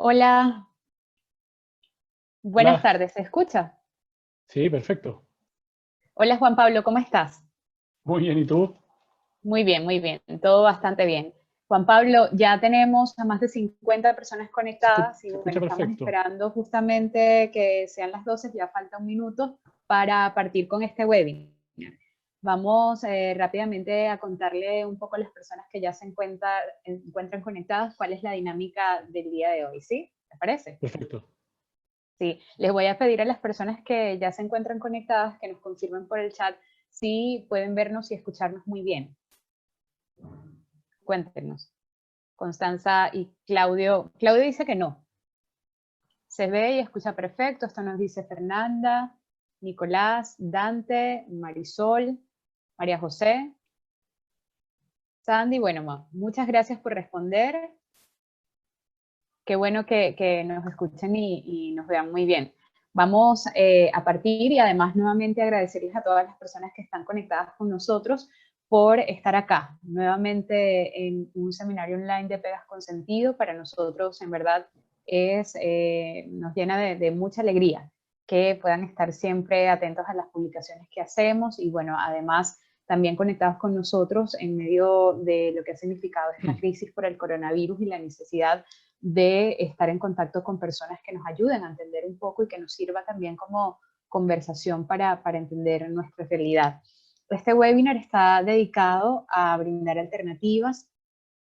Hola, buenas Hola, tardes, ¿se escucha? sí, perfecto. Hola Juan Pablo, ¿cómo estás? Muy bien, ¿y tú? Muy bien, todo bastante bien. Juan Pablo, ya tenemos a más de 50 personas conectadas y Se bueno, escucha estamos perfecto. esperando justamente que sean las 12, ya falta un minuto para partir con este webinar. Vamos rápidamente a contarle un poco a las personas que ya encuentran conectadas cuál es la dinámica del día de hoy, ¿sí? ¿Te parece? Perfecto. Sí, les voy a pedir a las personas que ya se encuentran conectadas que nos confirmen por el chat si pueden vernos y escucharnos muy bien. Cuéntenos. Constanza y Claudio. Claudio dice que no. Se ve y escucha perfecto. Esto nos dice Fernanda, Nicolás, Dante, Marisol, María José, Sandy. Bueno, muchas gracias por responder. Qué bueno que nos escuchen y nos vean muy bien. Vamos a partir y además nuevamente agradecerles a todas las personas que están conectadas con nosotros por estar acá, nuevamente en un seminario online de Pegas con Sentido. Para nosotros, en verdad, nos llena de mucha alegría que puedan estar siempre atentos a las publicaciones que hacemos y bueno, además también conectados con nosotros en medio de lo que ha significado esta crisis por el coronavirus y la necesidad de estar en contacto con personas que nos ayuden a entender un poco y que nos sirva también como conversación para entender nuestra realidad. Este webinar está dedicado a brindar alternativas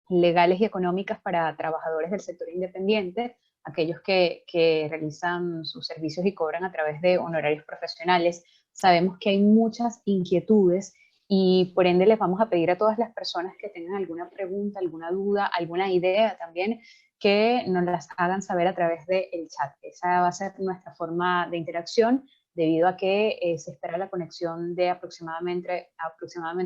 legales y económicas para trabajadores del sector independiente, aquellos que realizan sus servicios y cobran a través de honorarios profesionales. Sabemos que hay muchas inquietudes y por ende les vamos a pedir a todas las personas que tengan alguna pregunta, alguna duda, alguna idea también, que nos las hagan saber a través del chat. Esa va a ser nuestra forma de interacción debido a que se espera la conexión de aproximadamente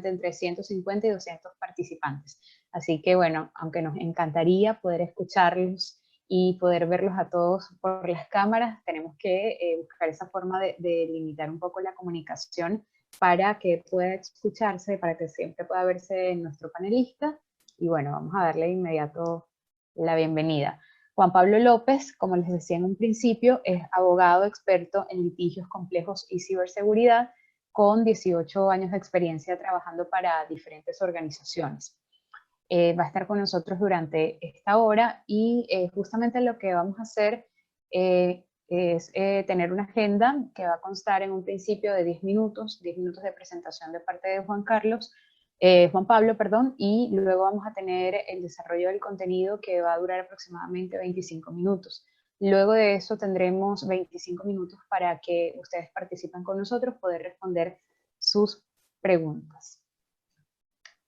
entre 150 y 200 participantes. Así que bueno, aunque nos encantaría poder escucharlos y poder verlos a todos por las cámaras, tenemos que buscar esa forma de limitar un poco la comunicación para que pueda escucharse, para que siempre pueda verse nuestro panelista. Y bueno, vamos a darle de inmediato la bienvenida. Juan Pablo López, como les decía en un principio, es abogado experto en litigios complejos y ciberseguridad, con 18 años de experiencia trabajando para diferentes organizaciones. Va a estar con nosotros durante esta hora y justamente lo que vamos a hacer es tener una agenda que va a constar en un principio de 10 minutos de presentación de parte de Juan Pablo, perdón, y luego vamos a tener el desarrollo del contenido que va a durar aproximadamente 25 minutos. Luego de eso tendremos 25 minutos para que ustedes participen con nosotros, poder responder sus preguntas.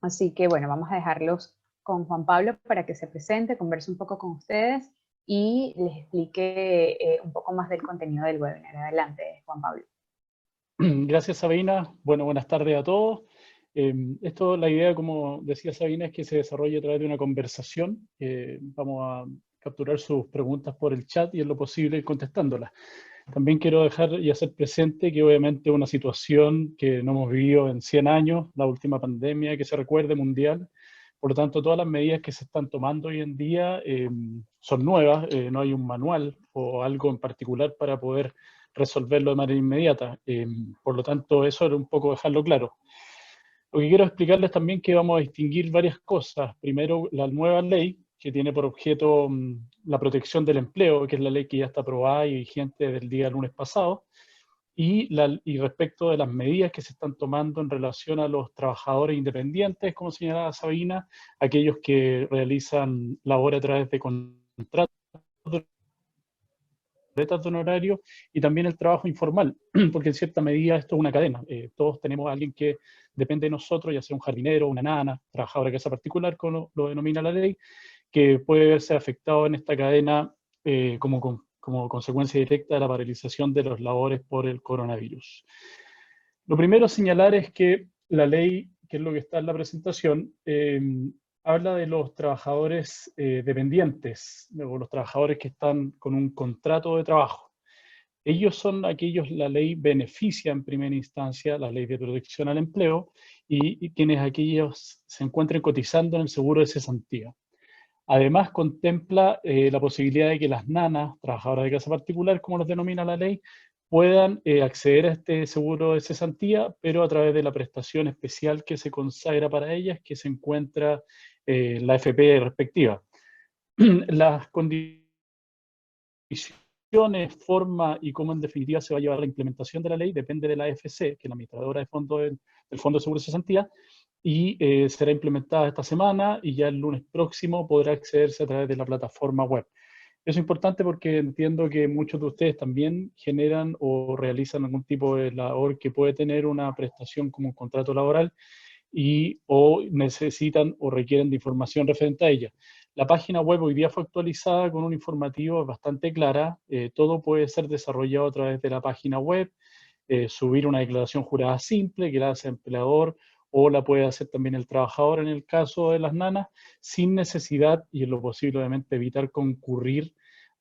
Así que bueno, vamos a dejarlos con Juan Pablo para que se presente, converse un poco con ustedes y les explique un poco más del contenido del webinar. Adelante, Juan Pablo. Gracias, Sabina. Bueno, buenas tardes a todos. La idea, como decía Sabina, es que se desarrolle a través de una conversación. Vamos a capturar sus preguntas por el chat y en lo posible ir contestándolas. También quiero dejar y hacer presente que obviamente una situación que no hemos vivido en 100 años, la última pandemia que se recuerde mundial. Por lo tanto, todas las medidas que se están tomando hoy en día son nuevas, no hay un manual o algo en particular para poder resolverlo de manera inmediata. Por lo tanto, eso era un poco dejarlo claro. Lo que quiero explicarles también es que vamos a distinguir varias cosas. Primero, la nueva ley, que tiene por objeto la protección del empleo, que es la ley que ya está aprobada y vigente desde el día lunes pasado, y respecto de las medidas que se están tomando en relación a los trabajadores independientes, como señalaba Sabina, aquellos que realizan labor a través de contratos de honorario y también el trabajo informal, porque en cierta medida esto es una cadena. Todos tenemos a alguien que depende de nosotros, ya sea un jardinero, una nana, trabajadora de casa particular, como lo denomina la ley, que puede verse afectado en esta cadena como consecuencia directa de la paralización de los labores por el coronavirus. Lo primero a señalar es que la ley, que es lo que está en la presentación, habla de los trabajadores dependientes, o los trabajadores que están con un contrato de trabajo. Ellos son aquellos, la ley beneficia en primera instancia, la ley de protección al empleo, y quienes aquellos se encuentren cotizando en el seguro de cesantía. Además, contempla la posibilidad de que las nanas, trabajadoras de casa particular, como los denomina la ley, puedan acceder a este seguro de cesantía, pero a través de la prestación especial que se consagra para ellas, que se encuentra en la FP respectiva. Las condiciones, forma y cómo en definitiva se va a llevar la implementación de la ley depende de la AFC, que es la administradora del Fondo de Seguro de Cesantía, y será implementada esta semana y ya el lunes próximo podrá accederse a través de la plataforma web. Eso es importante porque entiendo que muchos de ustedes también generan o realizan algún tipo de labor que puede tener una prestación como un contrato laboral y o necesitan o requieren de información referente a ella. La página web hoy día fue actualizada con un informativo bastante clara. Todo puede ser desarrollado a través de la página web, subir una declaración jurada simple que la hace el empleador o la puede hacer también el trabajador en el caso de las nanas, sin necesidad y en lo posible obviamente evitar concurrir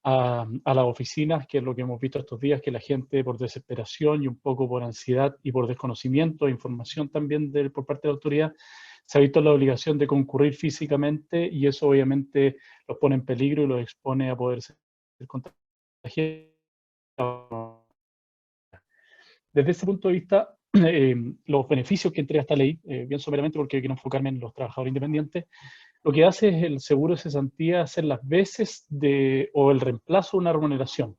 a las oficinas, que es lo que hemos visto estos días, que la gente por desesperación y un poco por ansiedad y por desconocimiento e información también por parte de la autoridad, se ha visto la obligación de concurrir físicamente y eso obviamente los pone en peligro y los expone a poder ser contagiados. Desde ese punto de vista, los beneficios que entrega esta ley, bien someramente porque quiero enfocarme en los trabajadores independientes, lo que hace es el seguro de cesantía hacer las veces o el reemplazo de una remuneración.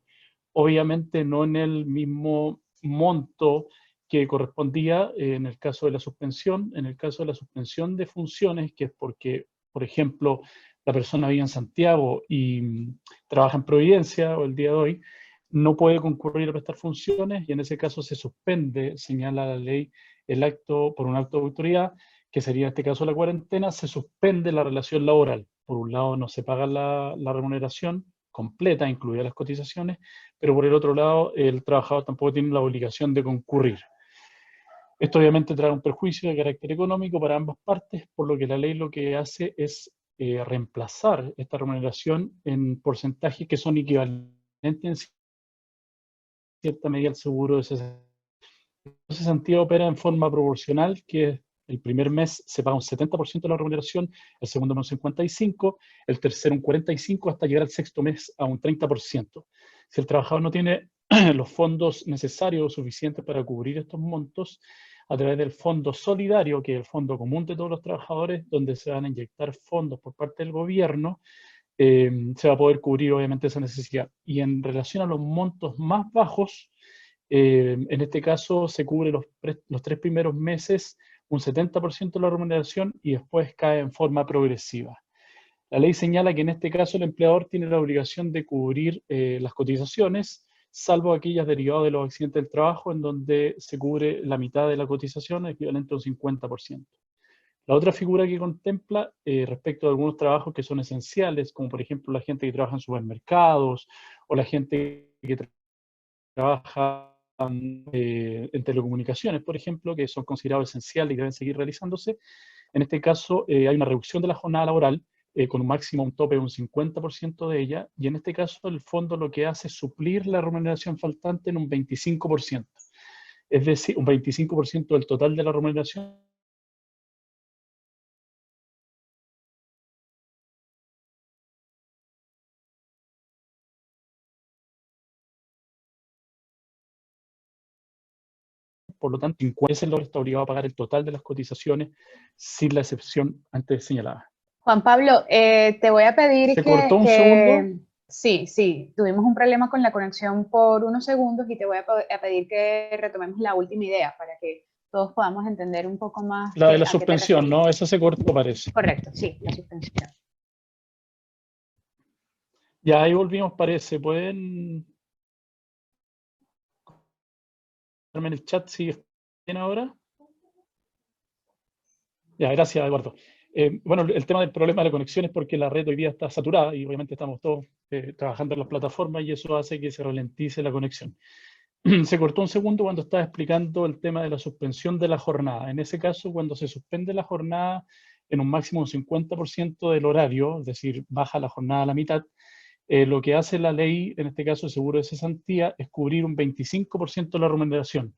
Obviamente no en el mismo monto que correspondía en el caso de la suspensión. En el caso de la suspensión de funciones, que es porque, por ejemplo, la persona vive en Santiago y trabaja en Providencia o el día de hoy, no puede concurrir a prestar funciones y en ese caso se suspende, señala la ley, el acto por un acto de autoridad, que sería en este caso la cuarentena, se suspende la relación laboral. Por un lado no se paga la remuneración completa, incluidas las cotizaciones, pero por el otro lado el trabajador tampoco tiene la obligación de concurrir. Esto obviamente trae un perjuicio de carácter económico para ambas partes, por lo que la ley lo que hace es reemplazar esta remuneración en porcentajes que son equivalentes en cierta medida al seguro de cesantía. El cesantía opera en forma proporcional, que el primer mes se paga un 70% de la remuneración, el segundo mes un 55%, el tercero un 45%, hasta llegar al sexto mes a un 30%. Si el trabajador no tiene los fondos necesarios o suficientes para cubrir estos montos, a través del fondo solidario, que es el fondo común de todos los trabajadores, donde se van a inyectar fondos por parte del gobierno, se va a poder cubrir obviamente esa necesidad. Y en relación a los montos más bajos, en este caso se cubre los 3 primeros meses un 70% de la remuneración y después cae en forma progresiva. La ley señala que en este caso el empleador tiene la obligación de cubrir las cotizaciones, salvo aquellas derivadas de los accidentes del trabajo, en donde se cubre la mitad de la cotización, equivalente a un 50%. La otra figura que contempla respecto a algunos trabajos que son esenciales, como por ejemplo la gente que trabaja en supermercados o la gente que trabaja en telecomunicaciones, por ejemplo, que son considerados esenciales y deben seguir realizándose. En este caso, hay una reducción de la jornada laboral con un máximo, un tope de un 50% de ella, y en este caso el fondo lo que hace es suplir la remuneración faltante en un 25%. Es decir, un 25% del total de la remuneración. Por lo tanto, ese logro está obligado a pagar el total de las cotizaciones sin la excepción antes señalada. Juan Pablo, te voy a pedir ¿Se cortó un segundo? Sí, tuvimos un problema con la conexión por unos segundos y te voy a pedir que retomemos la última idea para que todos podamos entender un poco más La de la a qué te suspensión, referís. ¿no? Esa se cortó, parece. Correcto, sí, la suspensión. Ya ahí volvimos, parece. ¿Pueden darme en el chat si están bien ahora? Ya, gracias, Eduardo. Bueno, el tema del problema de la conexión es porque la red hoy día está saturada y obviamente estamos todos trabajando en las plataformas y eso hace que se ralentice la conexión. Se cortó un segundo cuando estaba explicando el tema de la suspensión de la jornada. En ese caso, cuando se suspende la jornada en un máximo de un 50% del horario, es decir, baja la jornada a la mitad, lo que hace la ley, en este caso el seguro de cesantía, es cubrir un 25% de la remuneración.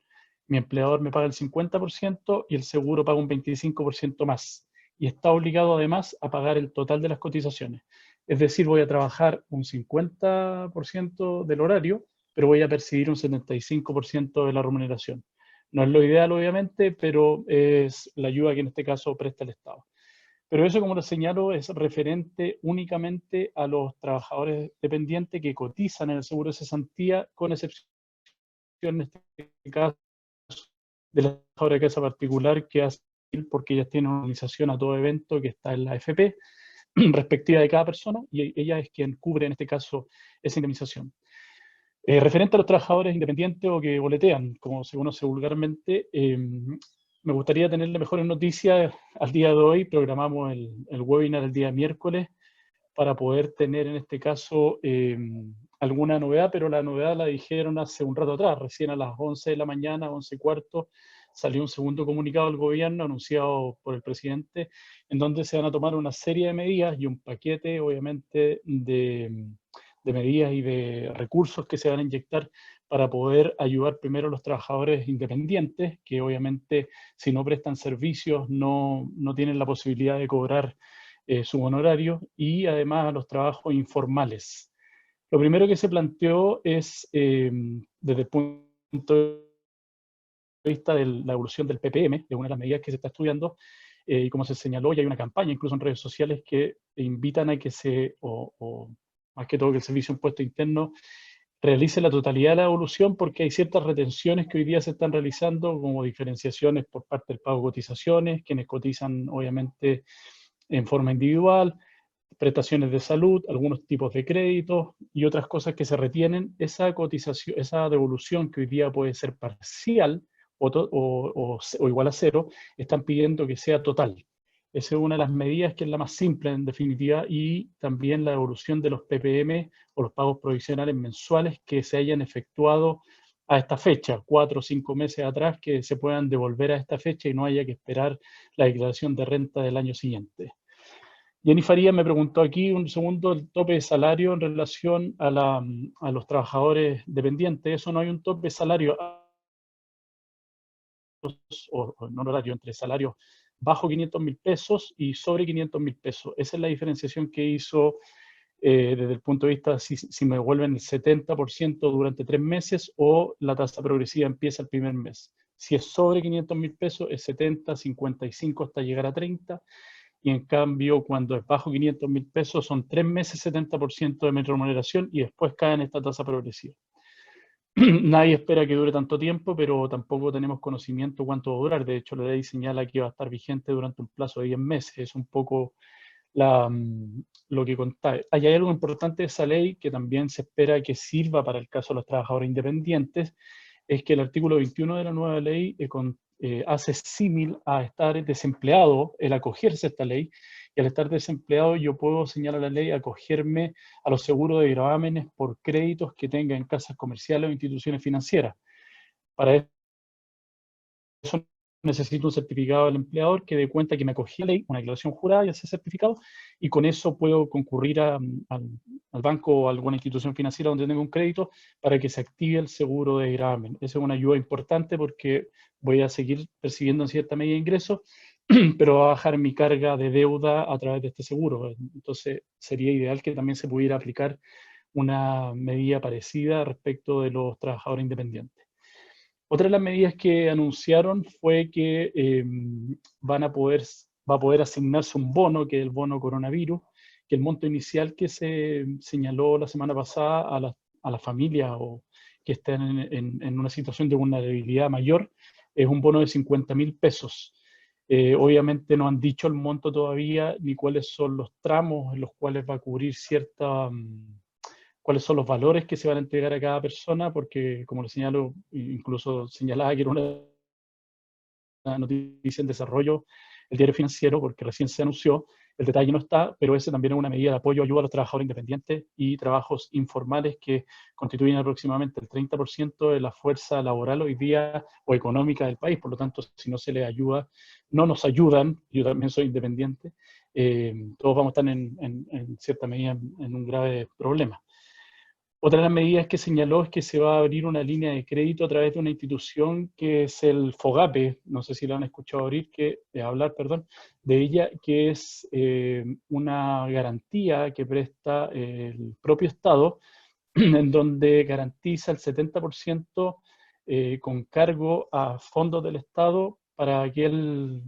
Mi empleador me paga el 50% y el seguro paga un 25% más. y está obligado además a pagar el total de las cotizaciones. Es decir, voy a trabajar un 50% del horario, pero voy a percibir un 75% de la remuneración. No es lo ideal, obviamente, pero es la ayuda que en este caso presta el Estado. Pero eso, como lo señalo, es referente únicamente a los trabajadores dependientes que cotizan en el seguro de cesantía, con excepción en este caso de la trabajadora de casa particular que hace porque ellas tienen una organización a todo evento que está en la AFP respectiva de cada persona y ella es quien cubre en este caso esa indemnización. Referente a los trabajadores independientes o que boletean, como se conoce vulgarmente, me gustaría tenerle mejores noticias al día de hoy. Programamos el webinar el día miércoles para poder tener en este caso alguna novedad, pero la novedad la dijeron hace un rato atrás, recién a las 11 de la mañana, 11:15, salió un segundo comunicado del gobierno anunciado por el presidente, en donde se van a tomar una serie de medidas y un paquete, obviamente, de medidas y de recursos que se van a inyectar para poder ayudar primero a los trabajadores independientes, que obviamente si no prestan servicios no tienen la posibilidad de cobrar su honorario, y además a los trabajos informales. Lo primero que se planteó es, desde el punto de vista de la evolución del PPM, de una de las medidas que se está estudiando, y como se señaló, ya hay una campaña incluso en redes sociales que invitan a que o más que todo que el Servicio de Impuesto Interno realice la totalidad de la evolución, porque hay ciertas retenciones que hoy día se están realizando, como diferenciaciones por parte del pago de cotizaciones, quienes cotizan obviamente en forma individual, prestaciones de salud, algunos tipos de créditos y otras cosas que se retienen. Esa cotización, esa devolución que hoy día puede ser parcial o igual a cero, están pidiendo que sea total. Esa es una de las medidas que es la más simple en definitiva, y también la devolución de los PPM o los pagos provisionales mensuales que se hayan efectuado a esta fecha, 4 o 5 meses atrás, que se puedan devolver a esta fecha y no haya que esperar la declaración de renta del año siguiente. Jenny Farías me preguntó aquí un segundo el tope de salario en relación a los trabajadores dependientes. Eso no hay un tope de salario o no horario entre salarios bajo 500.000 pesos y sobre 500.000 pesos. Esa es la diferenciación que hizo desde el punto de vista si me devuelven el 70% durante 3 meses o la tasa progresiva empieza el primer mes. Si es sobre 500.000 pesos es 70, 55 hasta llegar a 30. Y en cambio, cuando es bajo 500.000 pesos, son 3 meses 70% de mi remuneración y después cae en esta tasa progresiva. Nadie espera que dure tanto tiempo, pero tampoco tenemos conocimiento cuánto va a durar. De hecho, la ley señala que va a estar vigente durante un plazo de 10 meses. Es un poco lo que contaba. Hay algo importante de esa ley que también se espera que sirva para el caso de los trabajadores independientes, es que el artículo 21 de la nueva ley hace símil a estar desempleado el acogerse a esta ley, y al estar desempleado yo puedo, señalar la ley, acogerme a los seguros de gravámenes por créditos que tenga en casas comerciales o instituciones financieras. Para eso necesito un certificado del empleador que dé cuenta que me acogí a la ley, una declaración jurada y ese certificado, y con eso puedo concurrir al banco o a alguna institución financiera donde tenga un crédito para que se active el seguro de gravamen. Esa es una ayuda importante porque voy a seguir percibiendo en cierta medida ingresos, pero va a bajar mi carga de deuda a través de este seguro. Entonces sería ideal que también se pudiera aplicar una medida parecida respecto de los trabajadores independientes. Otra de las medidas que anunciaron fue que va a poder asignarse un bono, que es el bono coronavirus, que el monto inicial que se señaló la semana pasada a las familias o que estén en una situación de vulnerabilidad mayor, es un bono de 50.000 pesos. Obviamente no han dicho el monto todavía, ni cuáles son los tramos en los cuales va a cubrir cuáles son los valores que se van a entregar a cada persona, porque como lo señalo, incluso señalaba que era una noticia en desarrollo el diario financiero, porque recién se anunció, el detalle no está, pero ese también es una medida de apoyo, ayuda a los trabajadores independientes y trabajos informales que constituyen aproximadamente el 30% de la fuerza laboral hoy día o económica del país. Por lo tanto, si no se les ayuda, no nos ayudan, yo también soy independiente, todos vamos a estar en cierta medida en un grave problema. Otra de las medidas que señaló es que se va a abrir una línea de crédito a través de una institución que es el FOGAPE, no sé si lo han escuchado hablar, perdón, de ella, que es una garantía que presta el propio Estado, en donde garantiza el 70% con cargo a fondos del Estado para aquel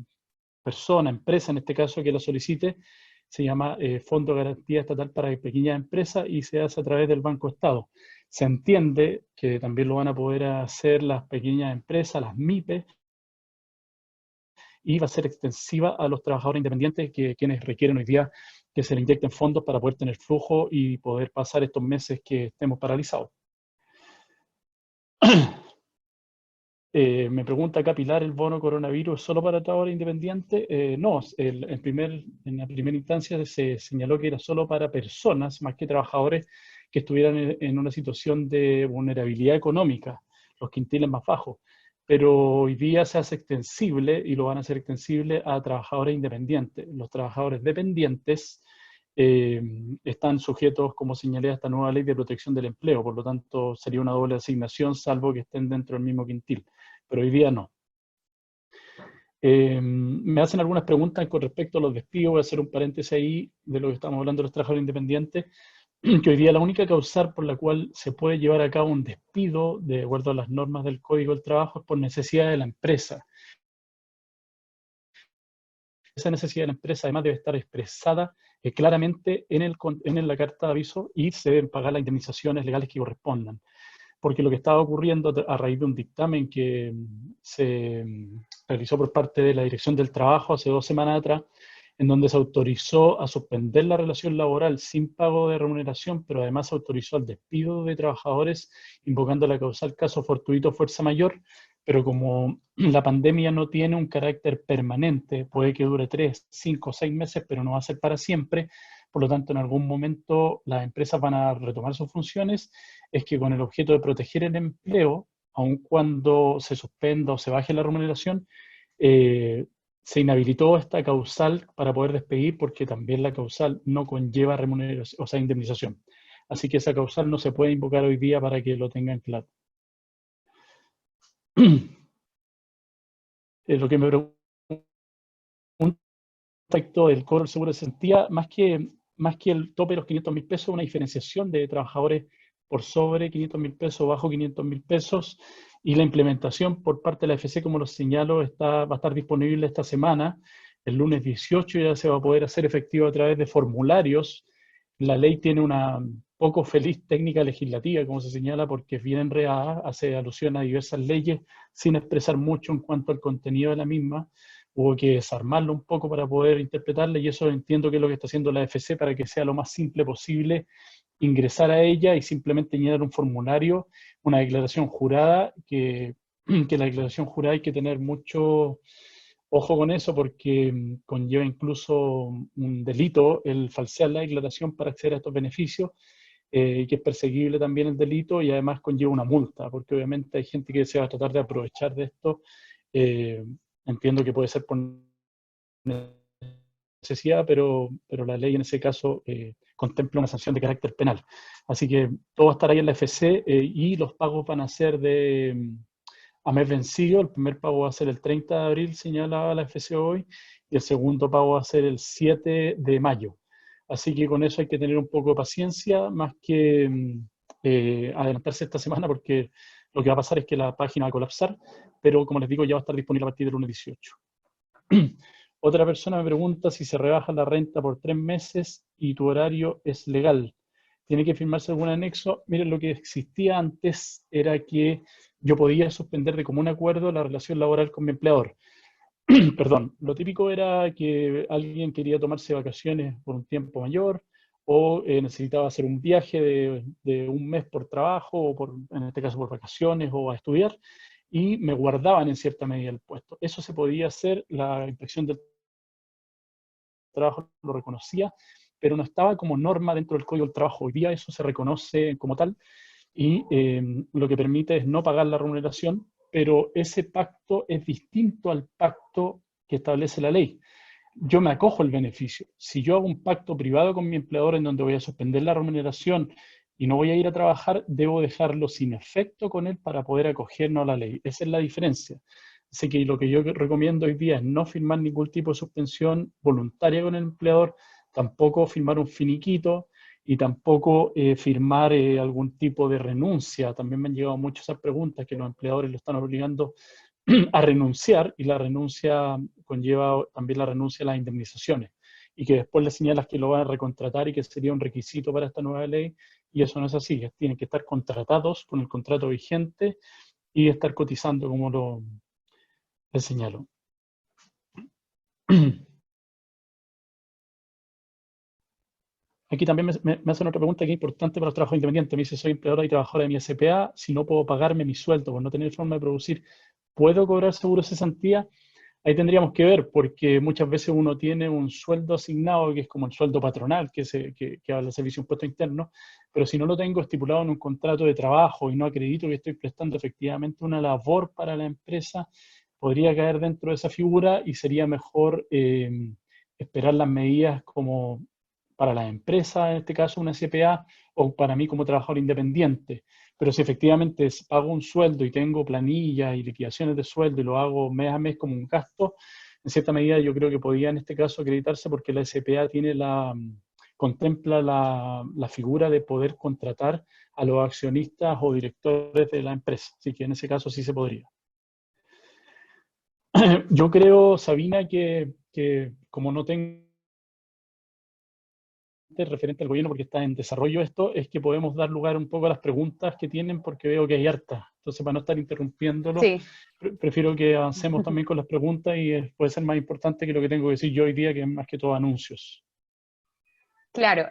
persona, empresa en este caso, que la solicite. Se llama Fondo de Garantía Estatal para Pequeñas Empresas y se hace a través del Banco Estado. Se entiende que también lo van a poder hacer las pequeñas empresas, las MIPE, y va a ser extensiva a los trabajadores independientes, quienes requieren hoy día que se le inyecten fondos para poder tener flujo y poder pasar estos meses que estemos paralizados. Me pregunta acá Pilar, ¿el bono coronavirus es solo para trabajadores independientes? No, en la primera instancia se señaló que era solo para personas, más que trabajadores que estuvieran en una situación de vulnerabilidad económica, los quintiles más bajos. Pero hoy día se hace extensible, y lo van a hacer extensible, a trabajadores independientes. Los trabajadores dependientes están sujetos, como señalé, a esta nueva ley de protección del empleo. Por lo tanto, sería una doble asignación, salvo que estén dentro del mismo quintil. Pero hoy día no. Me hacen algunas preguntas con respecto a los despidos. Voy a hacer un paréntesis ahí de lo que estamos hablando de los trabajadores independientes, que hoy día la única causal por la cual se puede llevar a cabo un despido, de acuerdo a las normas del Código del Trabajo, es por necesidad de la empresa. Esa necesidad de la empresa además debe estar expresada claramente en la carta de aviso, y se deben pagar las indemnizaciones legales que correspondan. Porque lo que estaba ocurriendo a raíz de un dictamen que se realizó por parte de la Dirección del Trabajo hace 2 semanas atrás, en donde se autorizó a suspender la relación laboral sin pago de remuneración, pero además se autorizó el despido de trabajadores invocando la causal caso fortuito fuerza mayor, pero como la pandemia no tiene un carácter permanente, puede que dure 3, 5, 6 meses, pero no va a ser para siempre. Por lo tanto, en algún momento las empresas van a retomar sus funciones, es que con el objeto de proteger el empleo, aun cuando se suspenda o se baje la remuneración, se inhabilitó esta causal para poder despedir, porque también la causal no conlleva remuneración, o sea, indemnización. Así que esa causal no se puede invocar hoy día, para que lo tengan claro. Lo que me pregunta respecto del cobro del seguro de cesantía, más que el tope de los 500.000 pesos, una diferenciación de trabajadores por sobre 500.000 pesos, bajo 500.000 pesos, y la implementación por parte de la AFC, como lo señalo, va a estar disponible esta semana. El lunes 18 ya se va a poder hacer efectivo a través de formularios. La ley tiene una poco feliz técnica legislativa, como se señala, porque es bien enredada, hace alusión a diversas leyes sin expresar mucho en cuanto al contenido de la misma. Hubo que desarmarlo un poco para poder interpretarla, y eso entiendo que es lo que está haciendo la AFC para que sea lo más simple posible ingresar a ella y simplemente llenar un formulario, una declaración jurada, que la declaración jurada hay que tener mucho ojo con eso, porque conlleva incluso un delito el falsear la declaración para acceder a estos beneficios, y que es perseguible también el delito, y además conlleva una multa, porque obviamente hay gente que se va a tratar de aprovechar de esto. Entiendo que puede ser por necesidad, pero la ley en ese caso contempla una sanción de carácter penal. Así que todo va a estar ahí en la FC, y los pagos van a ser a mes vencido. El primer pago va a ser el 30 de abril, señala la FC hoy, y el segundo pago va a ser el 7 de mayo. Así que con eso hay que tener un poco de paciencia, más que adelantarse esta semana, porque lo que va a pasar es que la página va a colapsar, pero como les digo, ya va a estar disponible a partir del lunes 18. Otra persona me pregunta si se rebaja la renta por 3 meses y tu horario es legal. ¿Tiene que firmarse algún anexo? Miren, lo que existía antes era que yo podía suspender de común acuerdo la relación laboral con mi empleador. Perdón, lo típico era que alguien quería tomarse vacaciones por un tiempo mayor, o necesitaba hacer un viaje de un mes por trabajo, o en este caso por vacaciones o a estudiar, y me guardaban en cierta medida el puesto. Eso se podía hacer, la inspección del trabajo lo reconocía, pero no estaba como norma dentro del Código del Trabajo. Hoy día eso se reconoce como tal, y lo que permite es no pagar la remuneración, pero ese pacto es distinto al pacto que establece la ley. Yo me acojo el beneficio. Si yo hago un pacto privado con mi empleador en donde voy a suspender la remuneración y no voy a ir a trabajar, debo dejarlo sin efecto con él para poder acogernos a la ley. Esa es la diferencia. Así que lo que yo recomiendo hoy día es no firmar ningún tipo de suspensión voluntaria con el empleador, tampoco firmar un finiquito y tampoco firmar algún tipo de renuncia. También me han llegado muchas esas preguntas que los empleadores lo están obligando a renunciar, y la renuncia conlleva también la renuncia a las indemnizaciones, y que después le señalas que lo van a recontratar y que sería un requisito para esta nueva ley, y eso no es así. Tienen que estar contratados con el contrato vigente y estar cotizando como lo señalo. Aquí también me hacen otra pregunta que es importante para los trabajos independientes. Me dice, soy empleadora y trabajadora de mi SPA, si no puedo pagarme mi sueldo por no tener forma de producir, ¿puedo cobrar seguro de cesantía? Ahí tendríamos que ver, porque muchas veces uno tiene un sueldo asignado, que es como el sueldo patronal, que habla el Servicio de Impuesto Interno, pero si no lo tengo estipulado en un contrato de trabajo y no acredito que estoy prestando efectivamente una labor para la empresa, podría caer dentro de esa figura, y sería mejor esperar las medidas como para la empresa, en este caso una CPA, o para mí como trabajador independiente. Pero si efectivamente pago un sueldo y tengo planillas y liquidaciones de sueldo y lo hago mes a mes como un gasto, en cierta medida yo creo que podía en este caso acreditarse, porque la SPA contempla la figura de poder contratar a los accionistas o directores de la empresa. Así que en ese caso sí se podría. Yo creo, Sabina, que como no tengo referente al gobierno porque está en desarrollo esto, es que podemos dar lugar un poco a las preguntas que tienen, porque veo que hay hartas. Entonces, para no estar interrumpiéndolo, Sí. prefiero que avancemos también con las preguntas, y puede ser más importante que lo que tengo que decir yo hoy día, que es más que todo anuncios. Claro,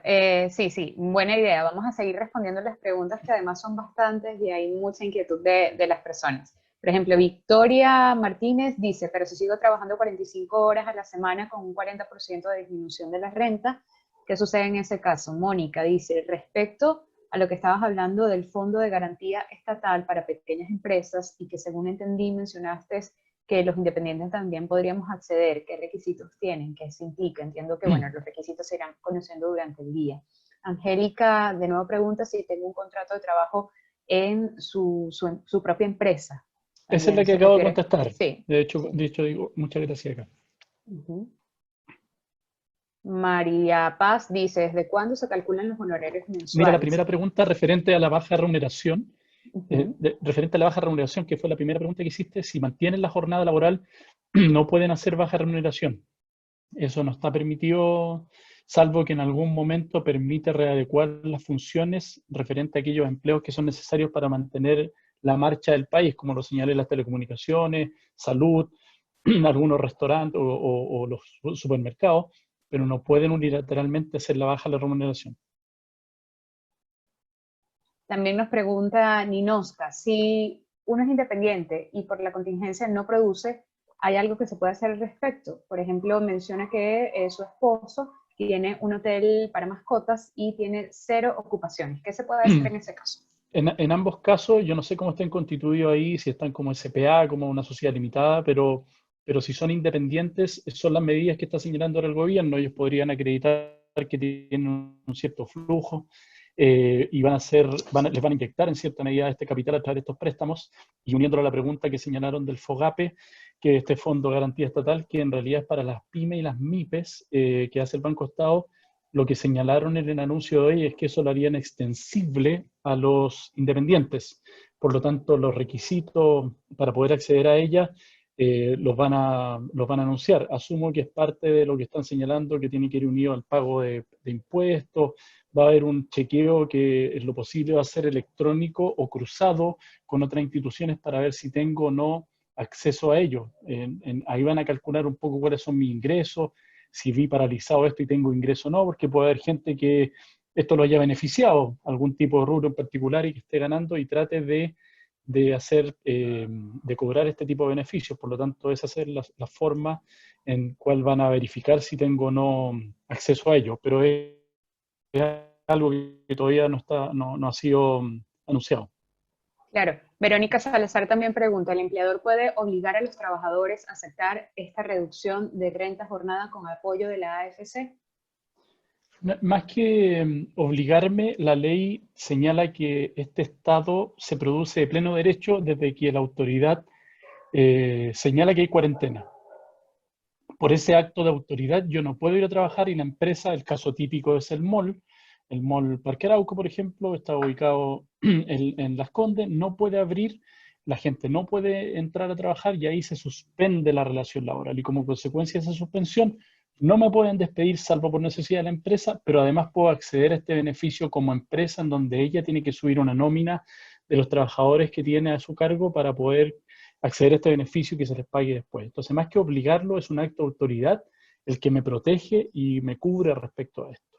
sí, buena idea. Vamos a seguir respondiendo las preguntas, que además son bastantes y hay mucha inquietud de las personas. Por ejemplo, Victoria Martínez dice, pero si sigo trabajando 45 horas a la semana con un 40% de disminución de la renta, ¿qué sucede en ese caso? Mónica dice, respecto a lo que estabas hablando del Fondo de Garantía Estatal para Pequeñas Empresas, y que según entendí mencionaste que los independientes también podríamos acceder, qué requisitos tienen, qué se implica. Entiendo que, bueno, los requisitos se irán conociendo durante el día. Angélica, de nuevo, pregunta si tengo un contrato de trabajo en su propia empresa. Esa es la También que se acabo de refiere. contestar. Sí. De hecho, digo, muchas gracias acá. María Paz dice, ¿desde cuándo se calculan los honorarios Mira, la mensuales? primera pregunta referente a la baja remuneración, Uh-huh. referente a la baja remuneración, que fue la primera pregunta que hiciste, si mantienen la jornada laboral, no pueden hacer baja remuneración. Eso no está permitido, salvo que en algún momento permite readecuar las funciones referente a aquellos empleos que son necesarios para mantener la marcha del país, como lo señalé, las telecomunicaciones, salud, algunos restaurantes o los supermercados, pero no pueden unilateralmente hacer la baja de la remuneración. También nos pregunta Ninoska, si uno es independiente y por la contingencia no produce, ¿hay algo que se puede hacer al respecto? Por ejemplo, menciona que su esposo tiene un hotel para mascotas y tiene 0 ocupaciones. ¿Qué se puede hacer en ese caso? En ambos casos, yo no sé cómo estén constituidos ahí, si están como SPA, como una sociedad limitada, pero si son independientes, son las medidas que está señalando ahora el gobierno. Ellos podrían acreditar que tienen un cierto flujo y les van a inyectar en cierta medida este capital a través de estos préstamos. Y uniéndolo a la pregunta que señalaron del FOGAPE, que este Fondo de Garantía Estatal, que en realidad es para las pymes y las MIPES que hace el Banco Estado, lo que señalaron en el anuncio de hoy es que eso lo harían extensible a los independientes. Por lo tanto, los requisitos para poder acceder a ella los van a anunciar. Asumo que es parte de lo que están señalando, que tiene que ir unido al pago de impuestos. Va a haber un chequeo que es lo posible va a ser electrónico o cruzado con otras instituciones para ver si tengo o no acceso a ellos. Ahí van a calcular un poco cuáles son mis ingresos, si vi paralizado esto y tengo ingreso o no, porque puede haber gente que esto lo haya beneficiado, algún tipo de rubro en particular, y que esté ganando y trate de cobrar este tipo de beneficios. Por lo tanto, esa es la forma en cual van a verificar si tengo o no acceso a ello, pero es algo que todavía no ha sido anunciado. Claro. Verónica Salazar también pregunta, ¿el empleador puede obligar a los trabajadores a aceptar esta reducción de renta jornada con apoyo de la AFC? Más que obligarme, la ley señala que este estado se produce de pleno derecho desde que la autoridad señala que hay cuarentena. Por ese acto de autoridad yo no puedo ir a trabajar y la empresa, el caso típico es el mall Parque Arauco, por ejemplo, está ubicado en Las Condes, no puede abrir, la gente no puede entrar a trabajar y ahí se suspende la relación laboral. Y como consecuencia de esa suspensión, no me pueden despedir salvo por necesidad de la empresa, pero además puedo acceder a este beneficio como empresa en donde ella tiene que subir una nómina de los trabajadores que tiene a su cargo para poder acceder a este beneficio y que se les pague después. Entonces, más que obligarlo, es un acto de autoridad el que me protege y me cubre respecto a esto.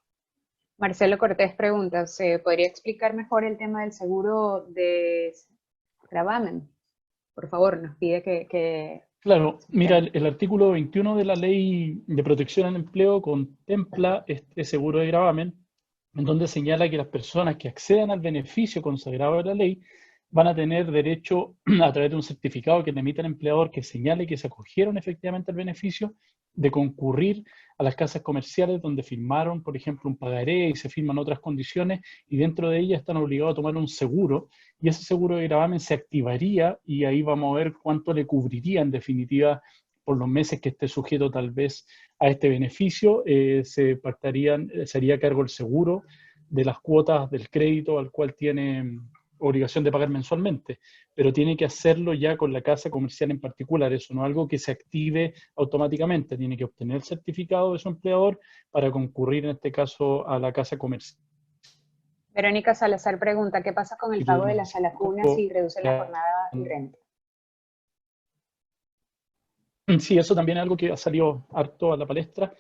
Marcelo Cortés pregunta, ¿se podría explicar mejor el tema del seguro de gravamen? Por favor, nos pide que Claro, mira, expliquemos. el artículo 21 de la Ley de Protección al Empleo contempla este seguro de gravamen, en donde señala que las personas que accedan al beneficio consagrado de la ley van a tener derecho, a través de un certificado que le emita el empleador que señale que se acogieron efectivamente al beneficio, de concurrir a las casas comerciales donde firmaron, por ejemplo, un pagaré y se firman otras condiciones, y dentro de ellas están obligados a tomar un seguro, y ese seguro de gravamen se activaría y ahí vamos a ver cuánto le cubriría en definitiva por los meses que esté sujeto tal vez a este beneficio. Se pactarían, se haría cargo el seguro de las cuotas del crédito al cual tiene obligación de pagar mensualmente, pero tiene que hacerlo ya con la casa comercial en particular. Eso no es algo que se active automáticamente, tiene que obtener el certificado de su empleador para concurrir en este caso a la casa comercial. Verónica Salazar pregunta, ¿qué pasa con el pago de las salacunas si reduce la jornada y renta? Sí, eso también es algo que ha salido harto a la palestra.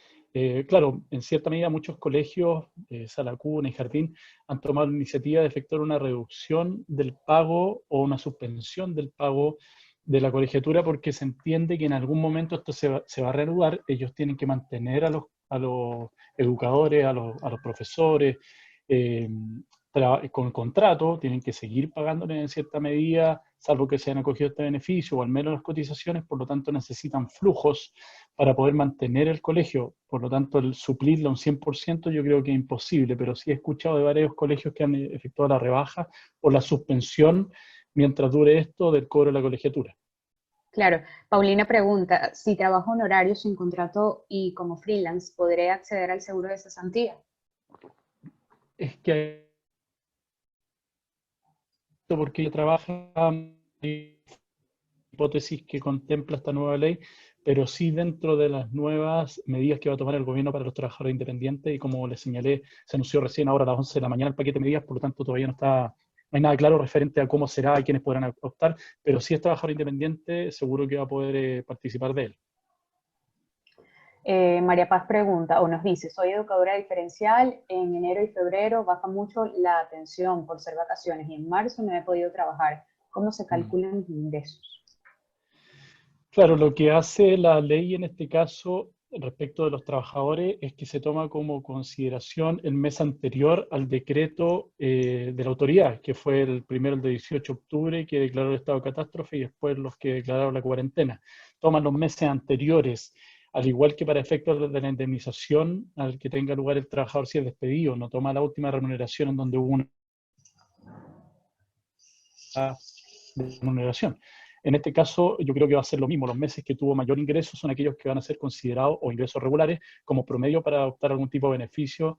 Claro, en cierta medida muchos colegios, sala cuna y jardín, han tomado la iniciativa de efectuar una reducción del pago o una suspensión del pago de la colegiatura porque se entiende que en algún momento esto se va a reanudar. Ellos tienen que mantener a los educadores, a los profesores, eh, con contrato, tienen que seguir pagándoles en cierta medida, salvo que se hayan acogido este beneficio o al menos las cotizaciones, por lo tanto necesitan flujos para poder mantener el colegio. Por lo tanto, el suplirlo un 100% yo creo que es imposible, pero sí he escuchado de varios colegios que han efectuado la rebaja o la suspensión mientras dure esto del cobro de la colegiatura. Claro, Paulina pregunta, si trabajo en horario sin contrato y como freelance, ¿podré acceder al seguro de cesantía? Es que porque ella trabaja, hay hipótesis que contempla esta nueva ley, pero sí dentro de las nuevas medidas que va a tomar el gobierno para los trabajadores independientes, y como les señalé, se anunció recién ahora a las 11 de la mañana el paquete de medidas, por lo tanto todavía no hay nada claro referente a cómo será y quiénes podrán optar, pero si es trabajador independiente, seguro que va a poder participar de él. María Paz pregunta o nos dice, soy educadora diferencial, en enero y febrero baja mucho la atención por ser vacaciones y en marzo no he podido trabajar. ¿Cómo se Mm. calculan mis ingresos? Claro, lo que hace la ley en este caso respecto de los trabajadores es que se toma como consideración el mes anterior al decreto de la autoridad, que fue el primero, el de 18 de octubre, que declaró el estado de catástrofe, y después los que declararon la cuarentena. Toman los meses anteriores, al igual que para efectos de la indemnización al que tenga lugar el trabajador si es despedido. No toma la última remuneración en donde hubo una remuneración. En este caso, yo creo que va a ser lo mismo. Los meses que tuvo mayor ingreso son aquellos que van a ser considerados, o ingresos regulares, como promedio para adoptar algún tipo de beneficio,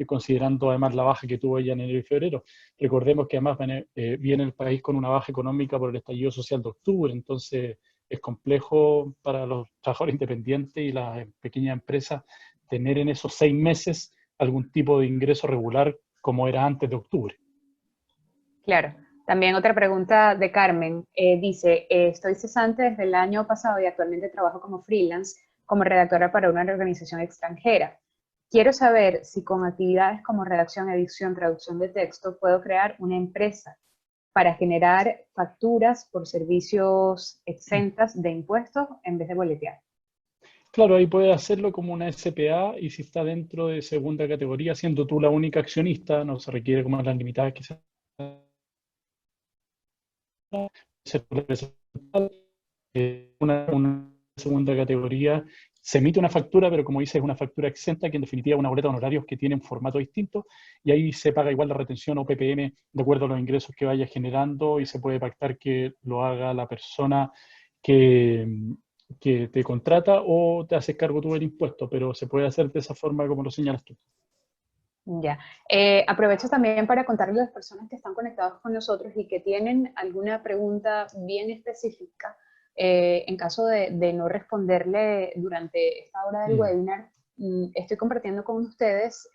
considerando además la baja que tuvo ella en enero y febrero. Recordemos que además viene el país con una baja económica por el estallido social de octubre, entonces es complejo para los trabajadores independientes y las pequeñas empresas tener en esos 6 meses algún tipo de ingreso regular como era antes de octubre. Claro. También otra pregunta de Carmen. Dice, estoy cesante desde el año pasado y actualmente trabajo como freelance, como redactora para una organización extranjera. Quiero saber si con actividades como redacción, edición, traducción de texto puedo crear una empresa para generar facturas por servicios exentas de impuestos en vez de boletear. Claro, ahí puedes hacerlo como una SPA y si está dentro de segunda categoría, siendo tú la única accionista, no se requiere como las limitadas que se una segunda categoría se emite una factura, pero como dice, es una factura exenta, que en definitiva es una boleta de honorarios que tiene un formato distinto, y ahí se paga igual la retención o PPM de acuerdo a los ingresos que vaya generando, y se puede pactar que lo haga la persona que, que te contrata o te haces cargo tú del impuesto, pero se puede hacer de esa forma como lo señalas tú. Ya. Aprovecho también para contarle a las personas que están conectados con nosotros y que tienen alguna pregunta bien específica, en caso de no responderle durante esta hora del webinar, estoy compartiendo con ustedes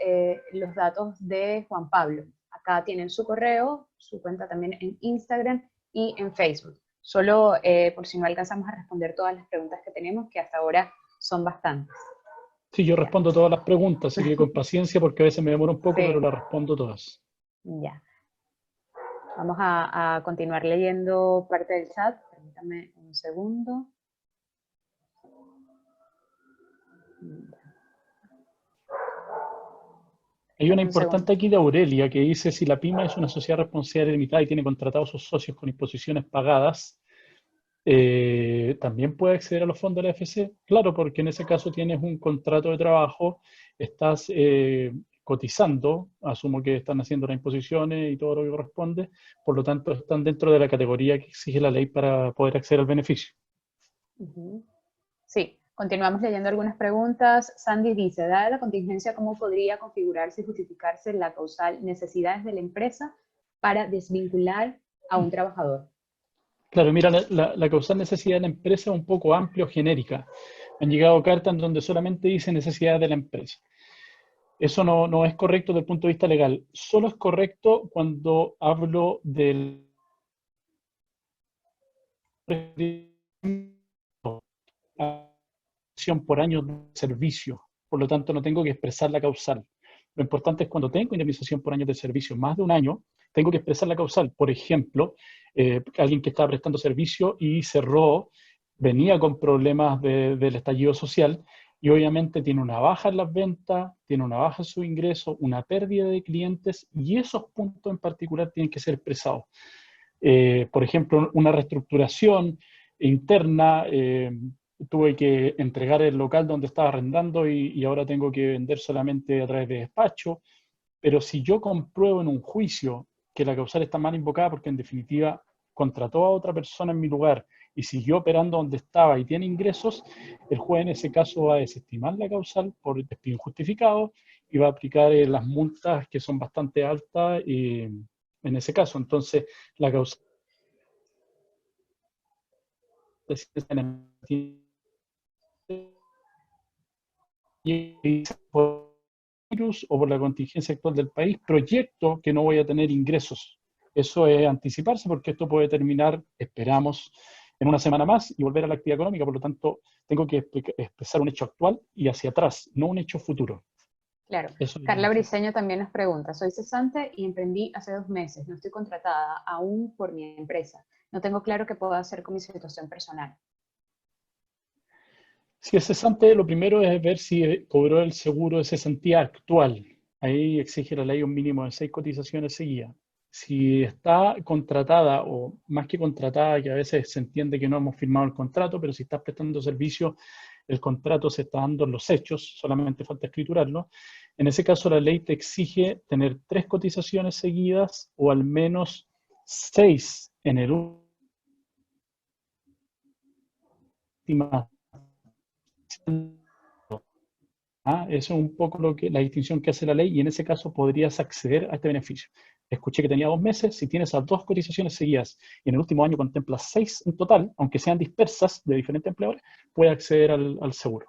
los datos de Juan Pablo. Acá tienen su correo, su cuenta también en Instagram y en Facebook. Solo por si no alcanzamos a responder todas las preguntas que tenemos, que hasta ahora son bastantes. Sí, yo Ya. respondo todas las preguntas, así que con paciencia porque a veces me demoro un poco, Sí. pero las respondo todas. Ya. Vamos a continuar leyendo parte del chat. Permítame un segundo. Hay una importante aquí de Aurelia que dice: si la PYME es una sociedad responsable limitada y tiene contratados a sus socios con imposiciones pagadas, ¿también puede acceder a los fondos de la AFC? Claro, porque en ese caso tienes un contrato de trabajo, estás cotizando, asumo que están haciendo las imposiciones y todo lo que corresponde, por lo tanto están dentro de la categoría que exige la ley para poder acceder al beneficio. Sí, continuamos leyendo algunas preguntas. Sandy dice, dada la contingencia, ¿cómo podría configurarse y justificarse la causal necesidades de la empresa para desvincular a un trabajador? Claro, mira, la causal necesidad de la empresa es un poco amplia o genérica. Han llegado cartas en donde solamente dice necesidad de la empresa. Eso no es correcto desde el punto de vista legal. Solo es correcto cuando hablo del por años de servicio. Por lo tanto, no tengo que expresar la causal. Lo importante es cuando tengo indemnización por años de servicio, más de un año, tengo que expresar la causal. Por ejemplo, alguien que estaba prestando servicio y cerró, venía con problemas del estallido social y obviamente tiene una baja en las ventas, tiene una baja en su ingreso, una pérdida de clientes, y esos puntos en particular tienen que ser expresados. Por ejemplo, una reestructuración interna, tuve que entregar el local donde estaba arrendando y ahora tengo que vender solamente a través de despacho. Pero si yo compruebo en un juicio que la causal está mal invocada porque en definitiva contrató a otra persona en mi lugar y siguió operando donde estaba y tiene ingresos, el juez en ese caso va a desestimar la causal por despido injustificado y va a aplicar las multas, que son bastante altas en ese caso. Entonces, la causal por virus o por la contingencia actual del país, proyecto que no voy a tener ingresos. Eso es anticiparse, porque esto puede terminar, esperamos, en una semana más y volver a la actividad económica. Por lo tanto, tengo que expresar un hecho actual y hacia atrás, no un hecho futuro. Claro. Eso es Carla Briceño también nos pregunta, soy cesante y emprendí hace 2 meses, no estoy contratada aún por mi empresa. No tengo claro qué puedo hacer con mi situación personal. Si es cesante, lo primero es ver si cobró el seguro de cesantía actual. Ahí exige la ley un mínimo de 6 cotizaciones seguidas. Si está contratada, o más que contratada, que a veces se entiende que no hemos firmado el contrato, pero si estás prestando servicio, el contrato se está dando en los hechos, solamente falta escriturarlo. En ese caso, la ley te exige tener 3 cotizaciones seguidas o al menos 6 en el último. Eso es un poco la distinción que hace la ley, y en ese caso podrías acceder a este beneficio. Escuché que tenía 2 meses, si tienes las 2 cotizaciones seguidas y en el último año contemplas 6 en total, aunque sean dispersas de diferentes empleadores, puedes acceder al seguro.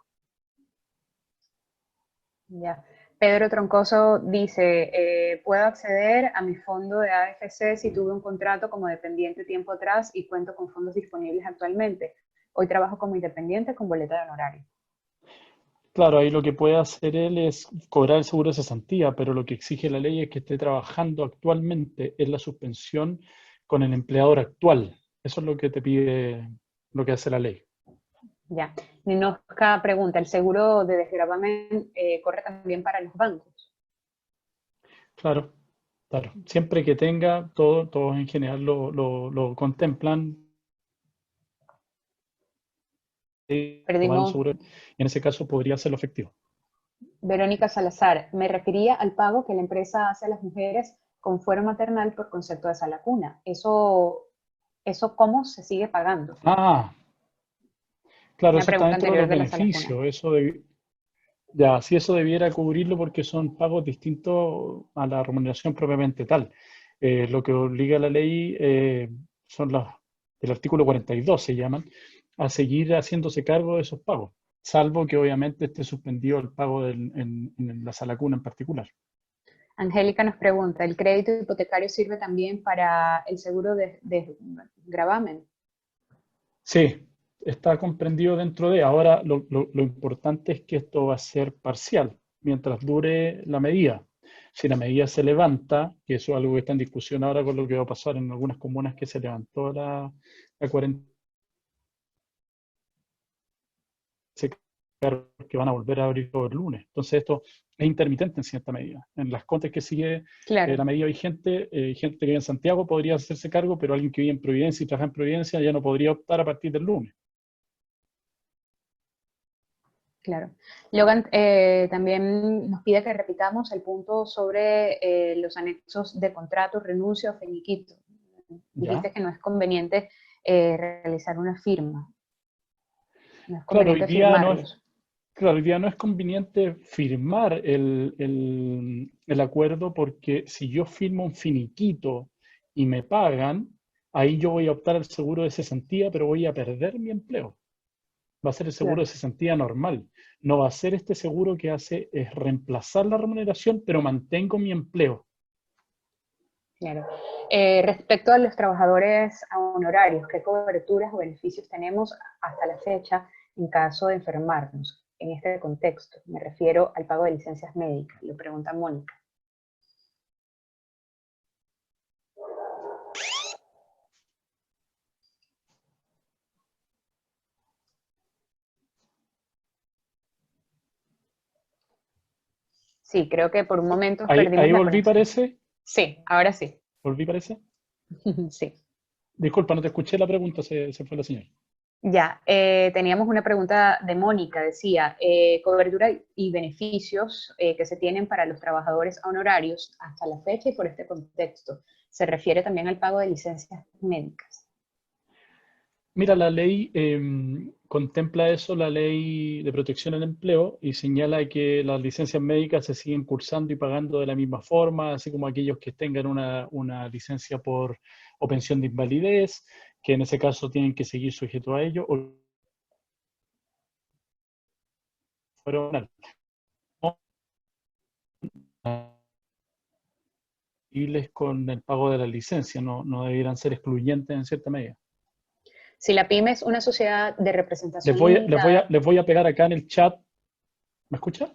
Ya. Pedro Troncoso dice, ¿puedo acceder a mi fondo de AFC si tuve un contrato como dependiente tiempo atrás y cuento con fondos disponibles actualmente? Hoy trabajo como independiente con boleta de honorario. Claro, ahí lo que puede hacer él es cobrar el seguro de cesantía, pero lo que exige la ley es que esté trabajando actualmente en la suspensión con el empleador actual. Eso es lo que te pide, lo que hace la ley. Ya. Ninosca pregunta, ¿el seguro de desgravamen corre también para los bancos? Claro, claro. Siempre que tenga, todos en general lo contemplan. pagar un Perdimos. seguro, y en ese caso podría hacerlo efectivo. Verónica Salazar, me refería al pago que la empresa hace a las mujeres con fuero maternal por concepto de sala cuna. ¿Eso cómo se sigue pagando? Ah, claro, Una eso está pregunta dentro de anterior los de la sala cuna. beneficios, ya, sí, eso debiera cubrirlo porque son pagos distintos a la remuneración propiamente tal. Lo que obliga la ley son el artículo 42 se llaman, a seguir haciéndose cargo de esos pagos, salvo que obviamente esté suspendido el pago en la sala cuna en particular. Angélica nos pregunta, ¿el crédito hipotecario sirve también para el seguro de gravamen? Sí, está comprendido dentro de. Ahora, lo importante es que esto va a ser parcial, mientras dure la medida. Si la medida se levanta, que eso es algo que está en discusión ahora con lo que va a pasar en algunas comunas que se levantó la cuarentena, que van a volver a abrir todo el lunes. Entonces esto es intermitente en cierta medida. En las contes que sigue Claro, la medida vigente, gente que vive en Santiago podría hacerse cargo, pero alguien que vive en Providencia y trabaja en Providencia ya no podría optar a partir del lunes. claro. Logan también nos pide que repitamos el punto sobre los anexos de contrato, renuncia o finiquito. ¿Ya? Dijiste que no es conveniente realizar una firma, no es Claro, hoy conveniente día no es, firmarlos. claro, hoy día no es conveniente firmar el acuerdo porque si yo firmo un finiquito y me pagan, ahí yo voy a optar al seguro de cesantía, pero voy a perder mi empleo. Va a ser el seguro de Claro, cesantía normal. No va a ser este seguro que hace es reemplazar la remuneración, pero mantengo mi empleo. claro. Respecto a los trabajadores honorarios, ¿qué coberturas o beneficios tenemos hasta la fecha en caso de enfermarnos? En este contexto, me refiero al pago de licencias médicas, lo pregunta Mónica. Sí, creo que por un momento Ahí perdimos la volví, conexión. parece. Sí, ahora sí. Volví, parece. Sí. Disculpa, no te escuché la pregunta, se fue la señal. Ya, teníamos una pregunta de Mónica, decía, cobertura y beneficios que se tienen para los trabajadores honorarios hasta la fecha y por este contexto. Se refiere también al pago de licencias médicas. Mira, la ley contempla eso, la ley de protección al empleo, y señala que las licencias médicas se siguen cursando y pagando de la misma forma, así como aquellos que tengan una licencia o pensión de invalidez, que en ese caso tienen que seguir sujeto a ello, o fueron compatibles con el pago de la licencia, no debieran ser excluyentes en cierta medida. Si la pyme es una sociedad de representación limitada, Les voy a pegar acá en el chat. ¿Me escucha?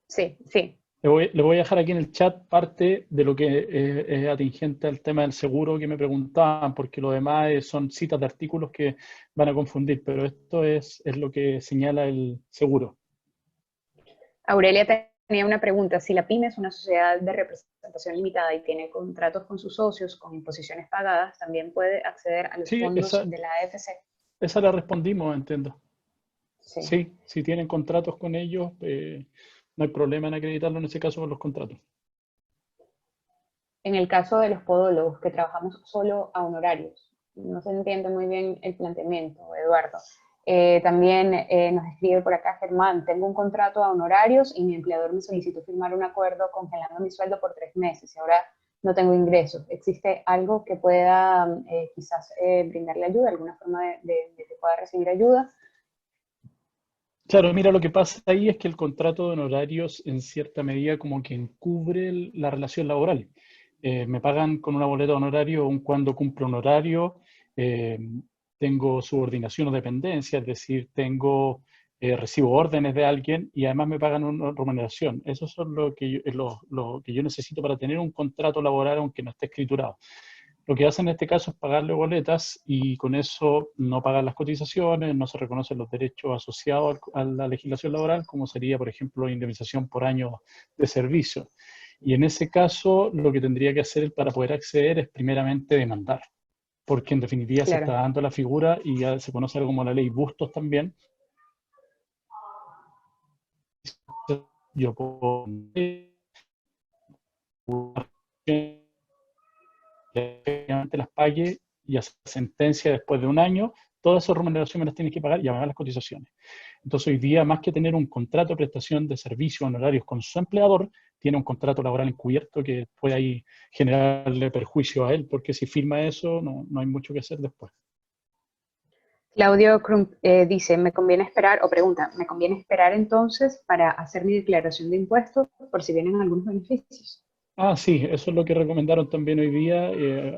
sí, sí, Le voy a dejar aquí en el chat parte de lo que es atingente al tema del seguro que me preguntaban, porque lo demás son citas de artículos que van a confundir, pero esto es lo que señala el seguro. Aurelia tenía una pregunta. Si la pyme es una sociedad de representación limitada y tiene contratos con sus socios, con imposiciones pagadas, también puede acceder a los Sí, fondos de la AFC. esa la respondimos, entiendo. Sí. Sí, si tienen contratos con ellos, no hay problema en acreditarlo en ese caso con los contratos. En el caso de los podólogos, que trabajamos solo a honorarios, no se entiende muy bien el planteamiento, Eduardo. También nos escribe por acá Germán, tengo un contrato a honorarios y mi empleador me solicitó firmar un acuerdo congelando mi sueldo por 3 meses y ahora no tengo ingresos. ¿Existe algo que pueda quizás brindarle ayuda, alguna forma de que pueda recibir ayuda? Claro, mira, lo que pasa ahí es que el contrato de honorarios en cierta medida como que encubre la relación laboral. Me pagan con una boleta de honorario aun cuando cumplo un horario, eh, tengo subordinación o dependencia, es decir, recibo órdenes de alguien y además me pagan una remuneración. Eso es lo que yo necesito para tener un contrato laboral aunque no esté escriturado. Lo que hacen en este caso es pagarle boletas y con eso no pagan las cotizaciones, no se reconocen los derechos asociados a la legislación laboral, como sería, por ejemplo, indemnización por año de servicio. Y en ese caso, lo que tendría que hacer para poder acceder es primeramente demandar. porque en definitiva se está Claro. dando la figura y ya se conoce algo como la ley Bustos también. Yo puedo que efectivamente las pague y hacer sentencia después de un año, todas esas remuneraciones me las tienes que pagar y además las cotizaciones. Entonces hoy día, más que tener un contrato de prestación de servicios honorarios con su empleador, tiene un contrato laboral encubierto que puede ahí generarle perjuicio a él, porque si firma eso, no hay mucho que hacer después. Claudio Crump dice, me conviene esperar, o pregunta, ¿me conviene esperar entonces para hacer mi declaración de impuestos por si vienen algunos beneficios? Ah, sí, eso es lo que recomendaron también hoy día,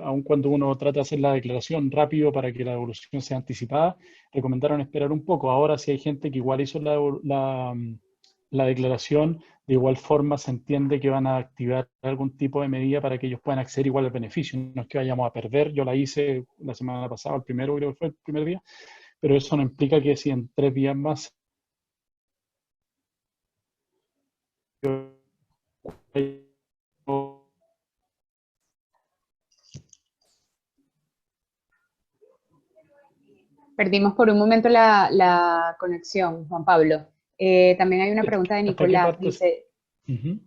aun cuando uno trata de hacer la declaración rápido para que la devolución sea anticipada, recomendaron esperar un poco. Ahora, si hay gente que igual hizo la declaración, de igual forma se entiende que van a activar algún tipo de medida para que ellos puedan acceder igual al beneficio. No es que vayamos a perder, yo la hice la semana pasada, el primero creo que fue el primer día, pero eso no implica que si en 3 días más Perdimos por un momento la conexión, Juan Pablo. También hay una pregunta de ¿hasta qué Nicolás, parte? dice, Ujú.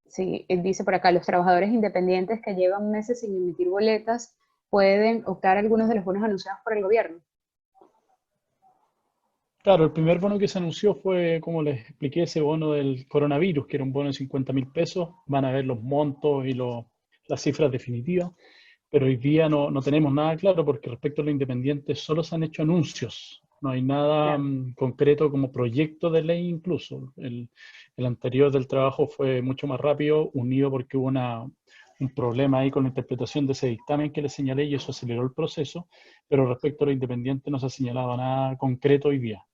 sí, él dice por acá, los trabajadores independientes que llevan meses sin emitir boletas pueden optar a algunos de los bonos anunciados por el gobierno. Claro, el primer bono que se anunció fue, como les expliqué, ese bono del coronavirus, que era un bono de 50.000 pesos. Van a ver los montos y las cifras definitivas, pero hoy día no tenemos nada claro porque respecto a los independientes solo se han hecho anuncios. No hay nada Claro. concreto como proyecto de ley incluso. El anterior del trabajo fue mucho más rápido, unido porque hubo un problema ahí con la interpretación de ese dictamen que les señalé y eso aceleró el proceso, pero respecto a los independientes no se ha señalado nada concreto hoy día.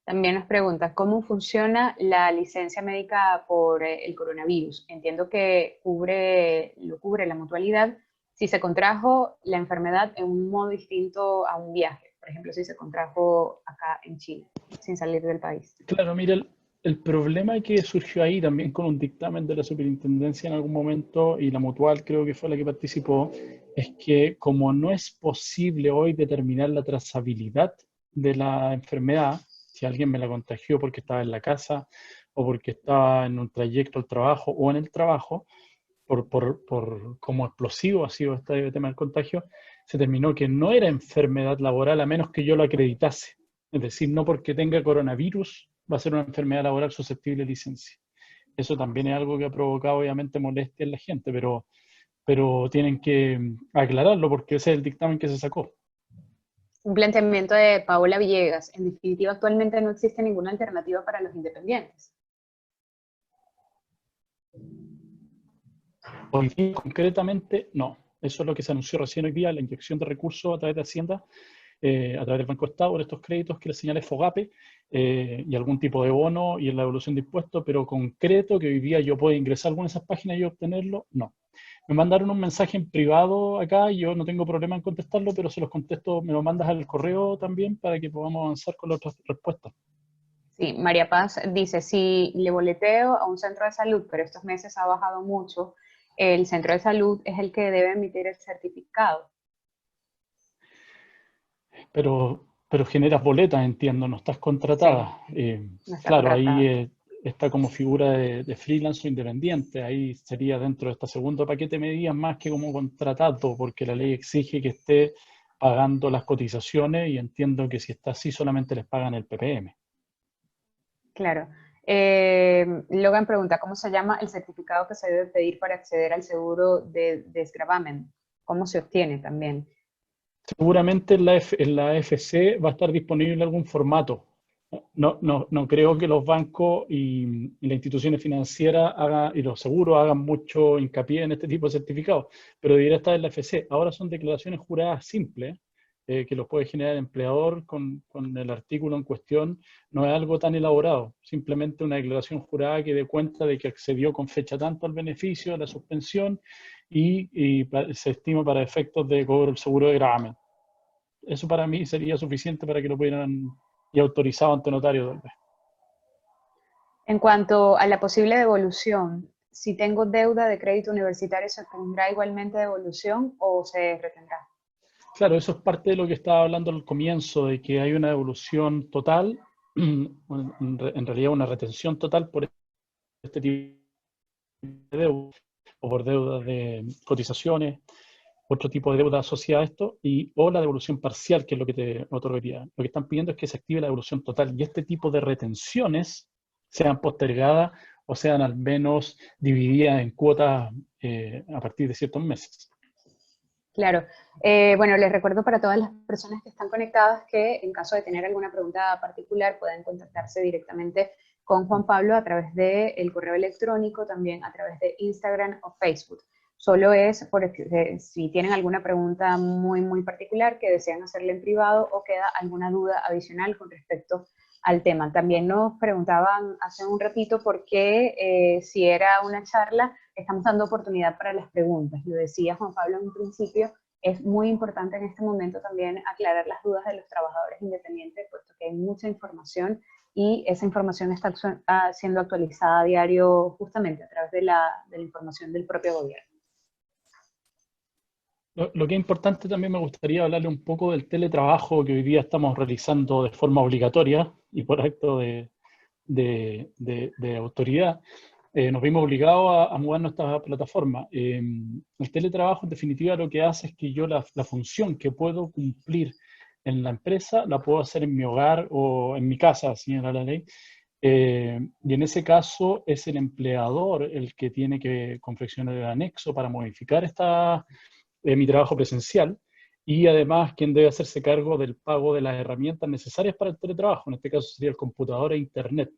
También nos pregunta, ¿cómo funciona la licencia médica por el coronavirus? Entiendo que lo cubre la mutualidad si se contrajo la enfermedad en un modo distinto a un viaje. Por ejemplo, si se contrajo acá en Chile, sin salir del país. Claro, mira, el problema que surgió ahí también con un dictamen de la superintendencia en algún momento, y la Mutual creo que fue la que participó, es que como no es posible hoy determinar la trazabilidad de la enfermedad, si alguien me la contagió porque estaba en la casa o porque estaba en un trayecto al trabajo o en el trabajo, por cómo explosivo ha sido este tema del contagio, se terminó que no era enfermedad laboral a menos que yo lo acreditase. Es decir, no porque tenga coronavirus va a ser una enfermedad laboral susceptible de licencia. Eso también es algo que ha provocado obviamente molestia en la gente, pero tienen que aclararlo porque ese es el dictamen que se sacó. Un planteamiento de Paola Villegas. En definitiva, actualmente no existe ninguna alternativa para los independientes. Hoy día concretamente no. Eso es lo que se anunció recién hoy día, la inyección de recursos a través de Hacienda, a través del Banco Estado, por estos créditos que les señalé FOGAPE, y algún tipo de bono y en la devolución de impuestos, pero concreto que hoy día yo puedo ingresar a alguna de esas páginas y obtenerlo, no. Me mandaron un mensaje en privado acá, y yo no tengo problema en contestarlo, pero se los contesto, me lo mandas al correo también para que podamos avanzar con las otras respuestas. Sí, María Paz dice, si le boleteo a un centro de salud, pero estos meses ha bajado mucho, el centro de salud es el que debe emitir el certificado. Pero generas boletas, entiendo, no estás Sí, contratada. no está Claro, ahí contratada. está como figura de freelance o independiente. Ahí sería dentro de este segundo paquete de medidas más que como contratado, porque la ley exige que esté pagando las cotizaciones y entiendo que si está así solamente les pagan el PPM. Claro. Logan pregunta, ¿cómo se llama el certificado que se debe pedir para acceder al seguro de desgravamen? ¿Cómo se obtiene también? Seguramente en la AFC va a estar disponible algún formato. No creo que los bancos y las instituciones financieras y los seguros hagan mucho hincapié en este tipo de certificados, pero debería estar en la AFC. Ahora son declaraciones juradas simples, que los puede generar el empleador con el artículo en cuestión. No es algo tan elaborado, simplemente una declaración jurada que dé cuenta de que accedió con fecha tanto al beneficio, a la suspensión, y se estima para efectos de cobro el seguro de gravamen. Eso para mí sería suficiente para que lo pudieran y autorizado ante notario tal vez. En cuanto a la posible devolución, si tengo deuda de crédito universitario, ¿se tendrá igualmente devolución o se retendrá? Claro, eso es parte de lo que estaba hablando al comienzo, de que hay una devolución total, en realidad una retención total por este tipo de deuda, o por deudas de cotizaciones, otro tipo de deuda asociada a esto, o la devolución parcial, que es lo que te otorgaría. Lo que están pidiendo es que se active la devolución total, y este tipo de retenciones sean postergadas o sean al menos divididas en cuotas a partir de ciertos meses. Claro. Bueno, les recuerdo para todas las personas que están conectadas que en caso de tener alguna pregunta particular pueden contactarse directamente con Juan Pablo a través del correo electrónico, también a través de Instagram o Facebook. Solo es porque si tienen alguna pregunta muy particular que desean hacerle en privado o queda alguna duda adicional con respecto al tema. También nos preguntaban hace un ratito por qué si era una charla, estamos dando oportunidad para las preguntas. Lo decía Juan Pablo en un principio, es muy importante en este momento también aclarar las dudas de los trabajadores independientes, puesto que hay mucha información y esa información está siendo actualizada a diario justamente a través de la información del propio gobierno. Lo que es importante también, me gustaría hablarle un poco del teletrabajo que hoy día estamos realizando de forma obligatoria y por acto de autoridad. Nos vimos obligados a mudarnos a esta plataforma. El teletrabajo, en definitiva, lo que hace es que yo la función que puedo cumplir en la empresa la puedo hacer en mi hogar o en mi casa, señala la ley. Y en ese caso es el empleador el que tiene que confeccionar el anexo para modificar mi trabajo presencial, y además quien debe hacerse cargo del pago de las herramientas necesarias para el teletrabajo. En este caso sería el computador e internet.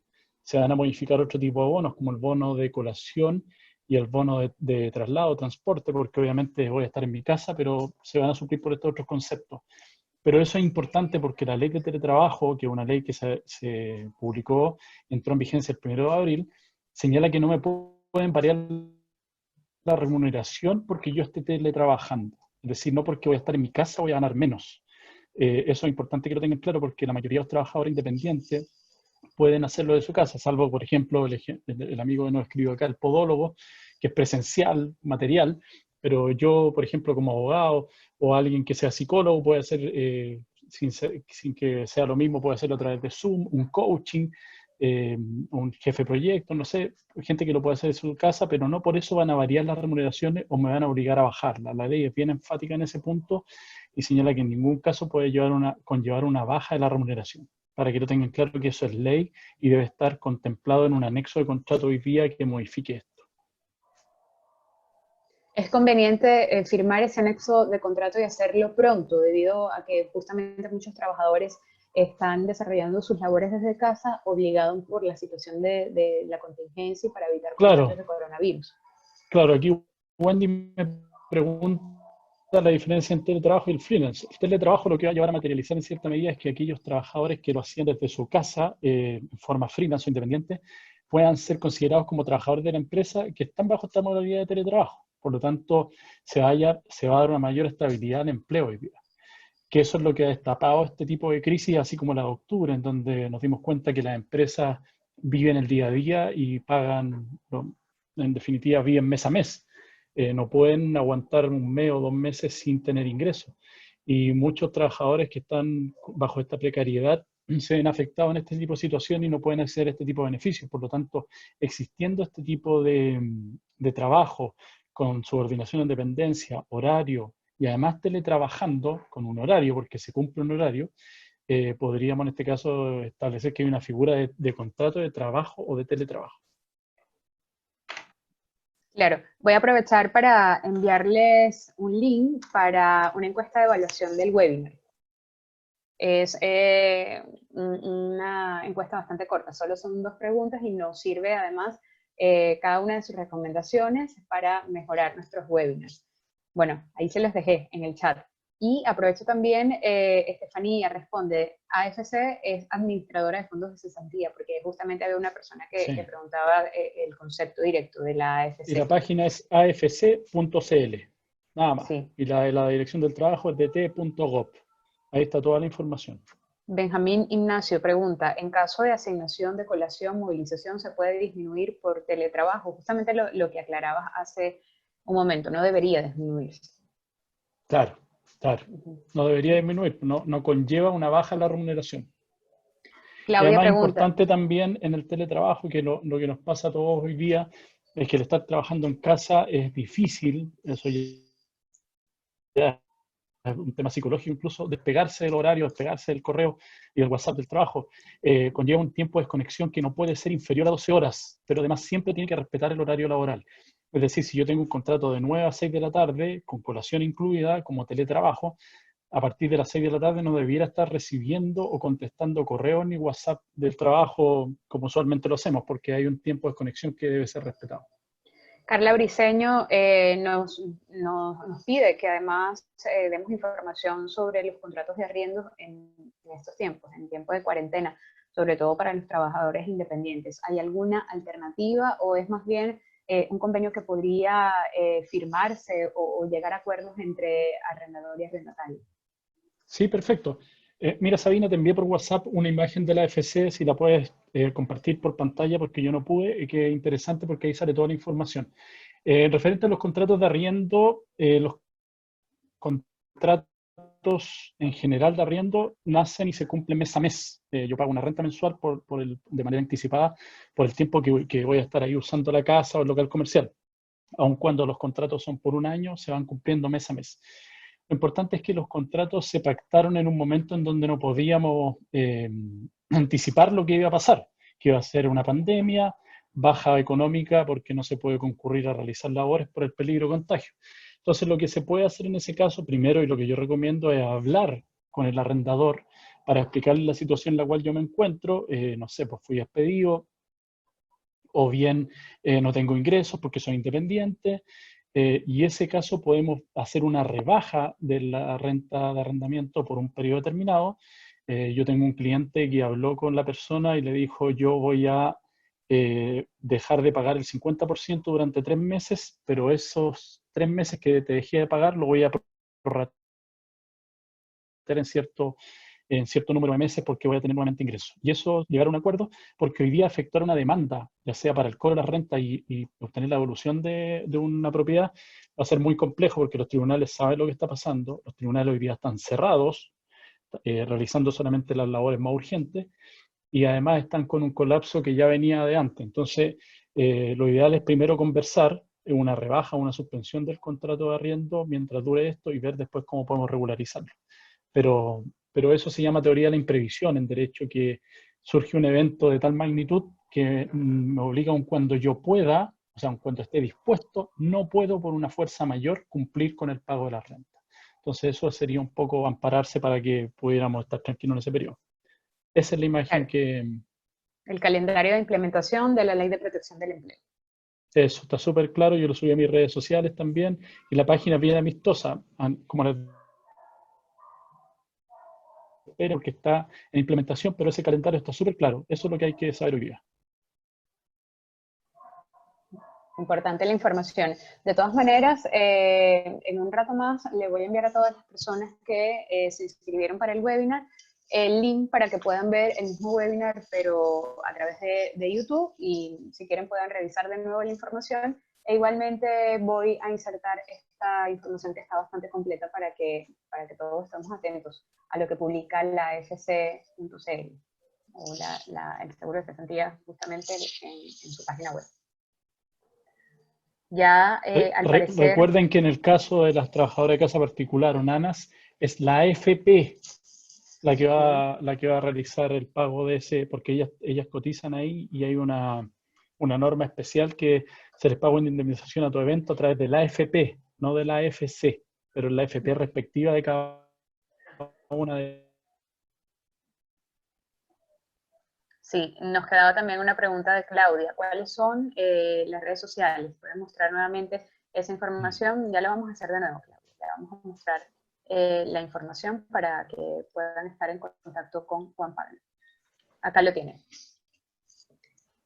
Se van a modificar otro tipo de bonos, como el bono de colación y el bono de traslado, transporte, porque obviamente voy a estar en mi casa, pero se van a suplir por estos otros conceptos. Pero eso es importante porque la ley de teletrabajo, que es una ley que se publicó, entró en vigencia el 1 de abril, señala que no me pueden variar la remuneración porque yo esté teletrabajando. Es decir, no porque voy a estar en mi casa voy a ganar menos. Eso es importante que lo tengan claro, porque la mayoría de los trabajadores independientes pueden hacerlo de su casa, salvo, por ejemplo, el amigo que nos escribió acá, el podólogo, que es presencial, material, pero yo, por ejemplo, como abogado o alguien que sea psicólogo, puede hacer, sin que sea lo mismo, puede hacerlo a través de Zoom, un coaching, un jefe de proyecto, no sé, gente que lo puede hacer en su casa, pero no por eso van a variar las remuneraciones o me van a obligar a bajarlas. La ley es bien enfática en ese punto y señala que en ningún caso puede conllevar una baja de la remuneración, para que lo tengan claro que eso es ley y debe estar contemplado en un anexo de contrato hoy día que modifique esto. Es conveniente firmar ese anexo de contrato y hacerlo pronto, debido a que justamente muchos trabajadores están desarrollando sus labores desde casa, obligados por la situación de la contingencia y para evitar contagios Claro, de coronavirus. claro, aquí Wendy me pregunta la diferencia entre el teletrabajo y el freelance. El teletrabajo lo que va a llevar a materializar en cierta medida es que aquellos trabajadores que lo hacían desde su casa, en forma freelance o independiente, puedan ser considerados como trabajadores de la empresa que están bajo esta modalidad de teletrabajo. Por lo tanto, se va a dar una mayor estabilidad al empleo hoy día. Que eso es lo que ha destapado este tipo de crisis, así como la de octubre, en donde nos dimos cuenta que las empresas viven el día a día y pagan, en definitiva, viven mes a mes. No pueden aguantar un mes o 2 meses sin tener ingresos. Y muchos trabajadores que están bajo esta precariedad se ven afectados en este tipo de situaciones y no pueden acceder a este tipo de beneficios. Por lo tanto, existiendo este tipo de trabajo con subordinación en dependencia, horario, y además teletrabajando con un horario, porque se cumple un horario, podríamos en este caso establecer que hay una figura de contrato de trabajo o de teletrabajo. Claro, voy a aprovechar para enviarles un link para una encuesta de evaluación del webinar. Es una encuesta bastante corta, solo son 2 preguntas y nos sirve además cada una de sus recomendaciones para mejorar nuestros webinars. Bueno, ahí se los dejé en el chat. Y aprovecho también, Estefanía responde, AFC es administradora de fondos de cesantía, porque justamente había una persona que preguntaba el concepto directo de la AFC. Y la página es afc.cl, nada más. Sí. Y la dirección del trabajo es dt.gov. Ahí está toda la información. Benjamín Ignacio pregunta, en caso de asignación de colación, movilización, ¿se puede disminuir por teletrabajo? Justamente lo que aclarabas hace un momento, no debería disminuirse. Claro, claro. Ujú. No debería disminuir, no conlleva una baja en la remuneración. Y Claudia además es pregunta, importante también en el teletrabajo, que lo que nos pasa a todos hoy día es que el estar trabajando en casa es difícil, eso ya es un tema psicológico incluso, despegarse del horario, despegarse del correo y del WhatsApp del trabajo, conlleva un tiempo de desconexión que no puede ser inferior a 12 horas, pero además siempre tiene que respetar el horario laboral. Es decir, si yo tengo un contrato de 9 a 6 de la tarde, con colación incluida, como teletrabajo, a partir de las 6 de la tarde no debiera estar recibiendo o contestando correos ni WhatsApp del trabajo como usualmente lo hacemos, porque hay un tiempo de desconexión que debe ser respetado. Carla Briceño nos pide que además demos información sobre los contratos de arriendo en estos tiempos, en tiempo de cuarentena, sobre todo para los trabajadores independientes. ¿Hay alguna alternativa o es más bien un convenio que podría firmarse o llegar a acuerdos entre arrendador y arrendatario? Sí, perfecto. Mira, Sabina, te envié por WhatsApp una imagen de la AFC, si la puedes compartir por pantalla, porque yo no pude, y que es interesante porque ahí sale toda la información. Referente a los contratos de arriendo, los contratos en general de arriendo nacen y se cumplen mes a mes. Yo pago una renta mensual de manera anticipada por el tiempo que voy a estar ahí usando la casa o el local comercial. Aun cuando los contratos son por un año, se van cumpliendo mes a mes. Lo importante es que los contratos se pactaron en un momento en donde no podíamos anticipar lo que iba a pasar, que iba a ser una pandemia, baja económica porque no se puede concurrir a realizar labores por el peligro de contagio. Entonces, lo que se puede hacer en ese caso, primero, y lo que yo recomiendo es hablar con el arrendador para explicarle la situación en la cual yo me encuentro. No sé, pues fui despedido, o bien no tengo ingresos porque soy independiente, y ese caso podemos hacer una rebaja de la renta de arrendamiento por un periodo determinado. Yo tengo un cliente que habló con la persona y le dijo, yo voy a dejar de pagar el 50% durante 3 meses, pero esos 3 meses que te dejé de pagar lo voy a prorratear en cierto número de meses porque voy a tener nuevamente ingresos. Y eso, llegar a un acuerdo, porque hoy día efectuar una demanda, ya sea para el cobro de la renta y obtener la evolución de una propiedad, va a ser muy complejo porque los tribunales saben lo que está pasando, los tribunales hoy día están cerrados, realizando solamente las labores más urgentes, y además están con un colapso que ya venía de antes. Entonces, lo ideal es primero conversar una rebaja, una suspensión del contrato de arriendo mientras dure esto y ver después cómo podemos regularizarlo. Pero eso se llama teoría de la imprevisión en derecho, que surge un evento de tal magnitud que me obliga, aun cuando yo pueda, o sea, aun cuando esté dispuesto, no puedo por una fuerza mayor cumplir con el pago de la renta. Entonces eso sería un poco ampararse para que pudiéramos estar tranquilos en ese periodo. Esa es la imagen Claro, que... el calendario de implementación de la Ley de Protección del Empleo. Eso está súper claro, yo lo subí a mis redes sociales también, y la página es bien amistosa, como les porque está en implementación, pero ese calendario está súper claro. Eso es lo que hay que saber hoy día. Importante la información. De todas maneras, en un rato más le voy a enviar a todas las personas que se inscribieron para el webinar el link para que puedan ver el mismo webinar, pero a través de YouTube, y si quieren puedan revisar de nuevo la información. E igualmente voy a insertar esta información que está bastante completa para que todos estemos atentos a lo que publica la fc.cl o el seguro de cesantía justamente en su página web. Ya, al parecer, Recuerden que en el caso de las trabajadoras de casa particular o nanas, es la AFP la que va a realizar el pago de ese, porque ellas cotizan ahí y hay una norma especial que se les paga una indemnización a tu evento a través de la AFP, no de la AFC, pero la AFP respectiva de cada una de... sí, nos quedaba también una pregunta de Claudia. ¿Cuáles son las redes sociales? ¿Pueden mostrar nuevamente esa información? Ya lo vamos a hacer de nuevo, Claudia. Ya vamos a mostrar la información para que puedan estar en contacto con Juan Pablo. Acá lo tienen.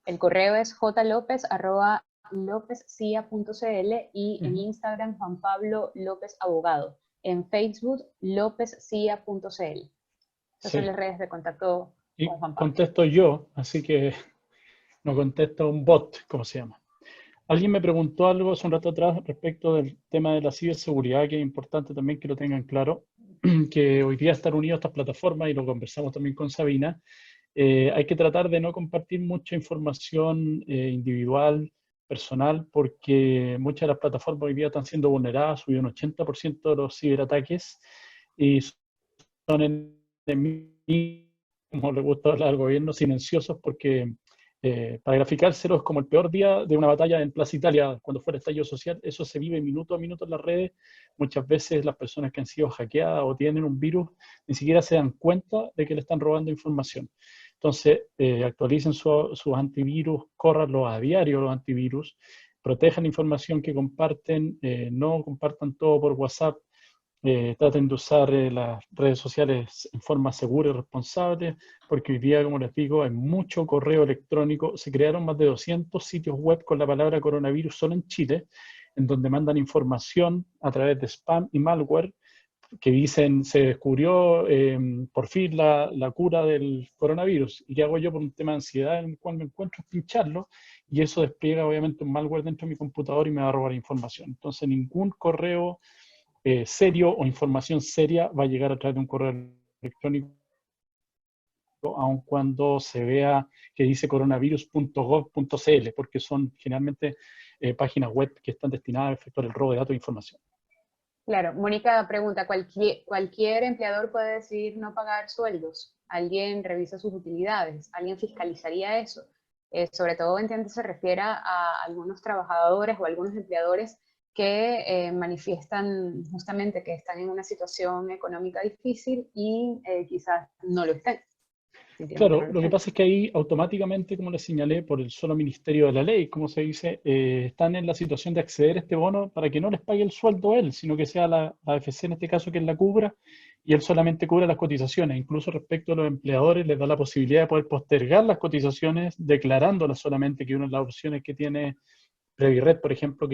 El correo es jlopez@lopezcia.cl y en Instagram Juan Pablo López Abogado. En Facebook lopezcia.cl. Esas Sí. son las redes de contacto Y con Juan Pablo. contesto yo, así que no contesta un bot, como se llama. Alguien me preguntó algo hace un rato atrás respecto del tema de la ciberseguridad, que es importante también que lo tengan claro, que hoy día están unidos a estas plataformas, y lo conversamos también con Sabina. Hay que tratar de no compartir mucha información individual, personal, porque muchas de las plataformas hoy día están siendo vulneradas, subió un 80% de los ciberataques, y son enemigos, como le gusta hablar al gobierno, silenciosos, porque para graficárselo es como el peor día de una batalla en Plaza Italia, cuando fue el estallido social. Eso se vive minuto a minuto en las redes. Muchas veces las personas que han sido hackeadas o tienen un virus ni siquiera se dan cuenta de que le están robando información. Entonces, actualicen sus antivirus, córranlos a diario los antivirus, protejan la información que comparten, no compartan todo por WhatsApp. Traten de usar las redes sociales en forma segura y responsable, porque hoy día, como les digo, hay mucho correo electrónico. Se crearon más de 200 sitios web con la palabra coronavirus solo en Chile, en donde mandan información a través de spam y malware, que dicen, se descubrió por fin la cura del coronavirus. ¿Y qué hago yo por un tema de ansiedad en el cual me encuentro? Es pincharlo, y eso despliega obviamente un malware dentro de mi computador y me va a robar información. Entonces, ningún correo serio o información seria va a llegar a través de un correo electrónico, aun cuando se vea que dice coronavirus.gov.cl, porque son generalmente páginas web que están destinadas a efectuar el robo de datos e información. Claro, Mónica pregunta, ¿cualquier empleador puede decidir no pagar sueldos? ¿Alguien revisa sus utilidades? ¿Alguien fiscalizaría eso? Sobre todo entiendo se refiere a algunos trabajadores o algunos empleadores que manifiestan justamente que están en una situación económica difícil y quizás no lo estén. Claro, lo que pasa es que ahí automáticamente, como les señalé, por el solo ministerio de la ley, como se dice, están en la situación de acceder a este bono para que no les pague el sueldo él, sino que sea la AFC en este caso quien la cubra, y él solamente cubra las cotizaciones. Incluso respecto a los empleadores, les da la posibilidad de poder postergar las cotizaciones, declarándolas solamente, que una de las opciones que tiene Previred, por ejemplo, que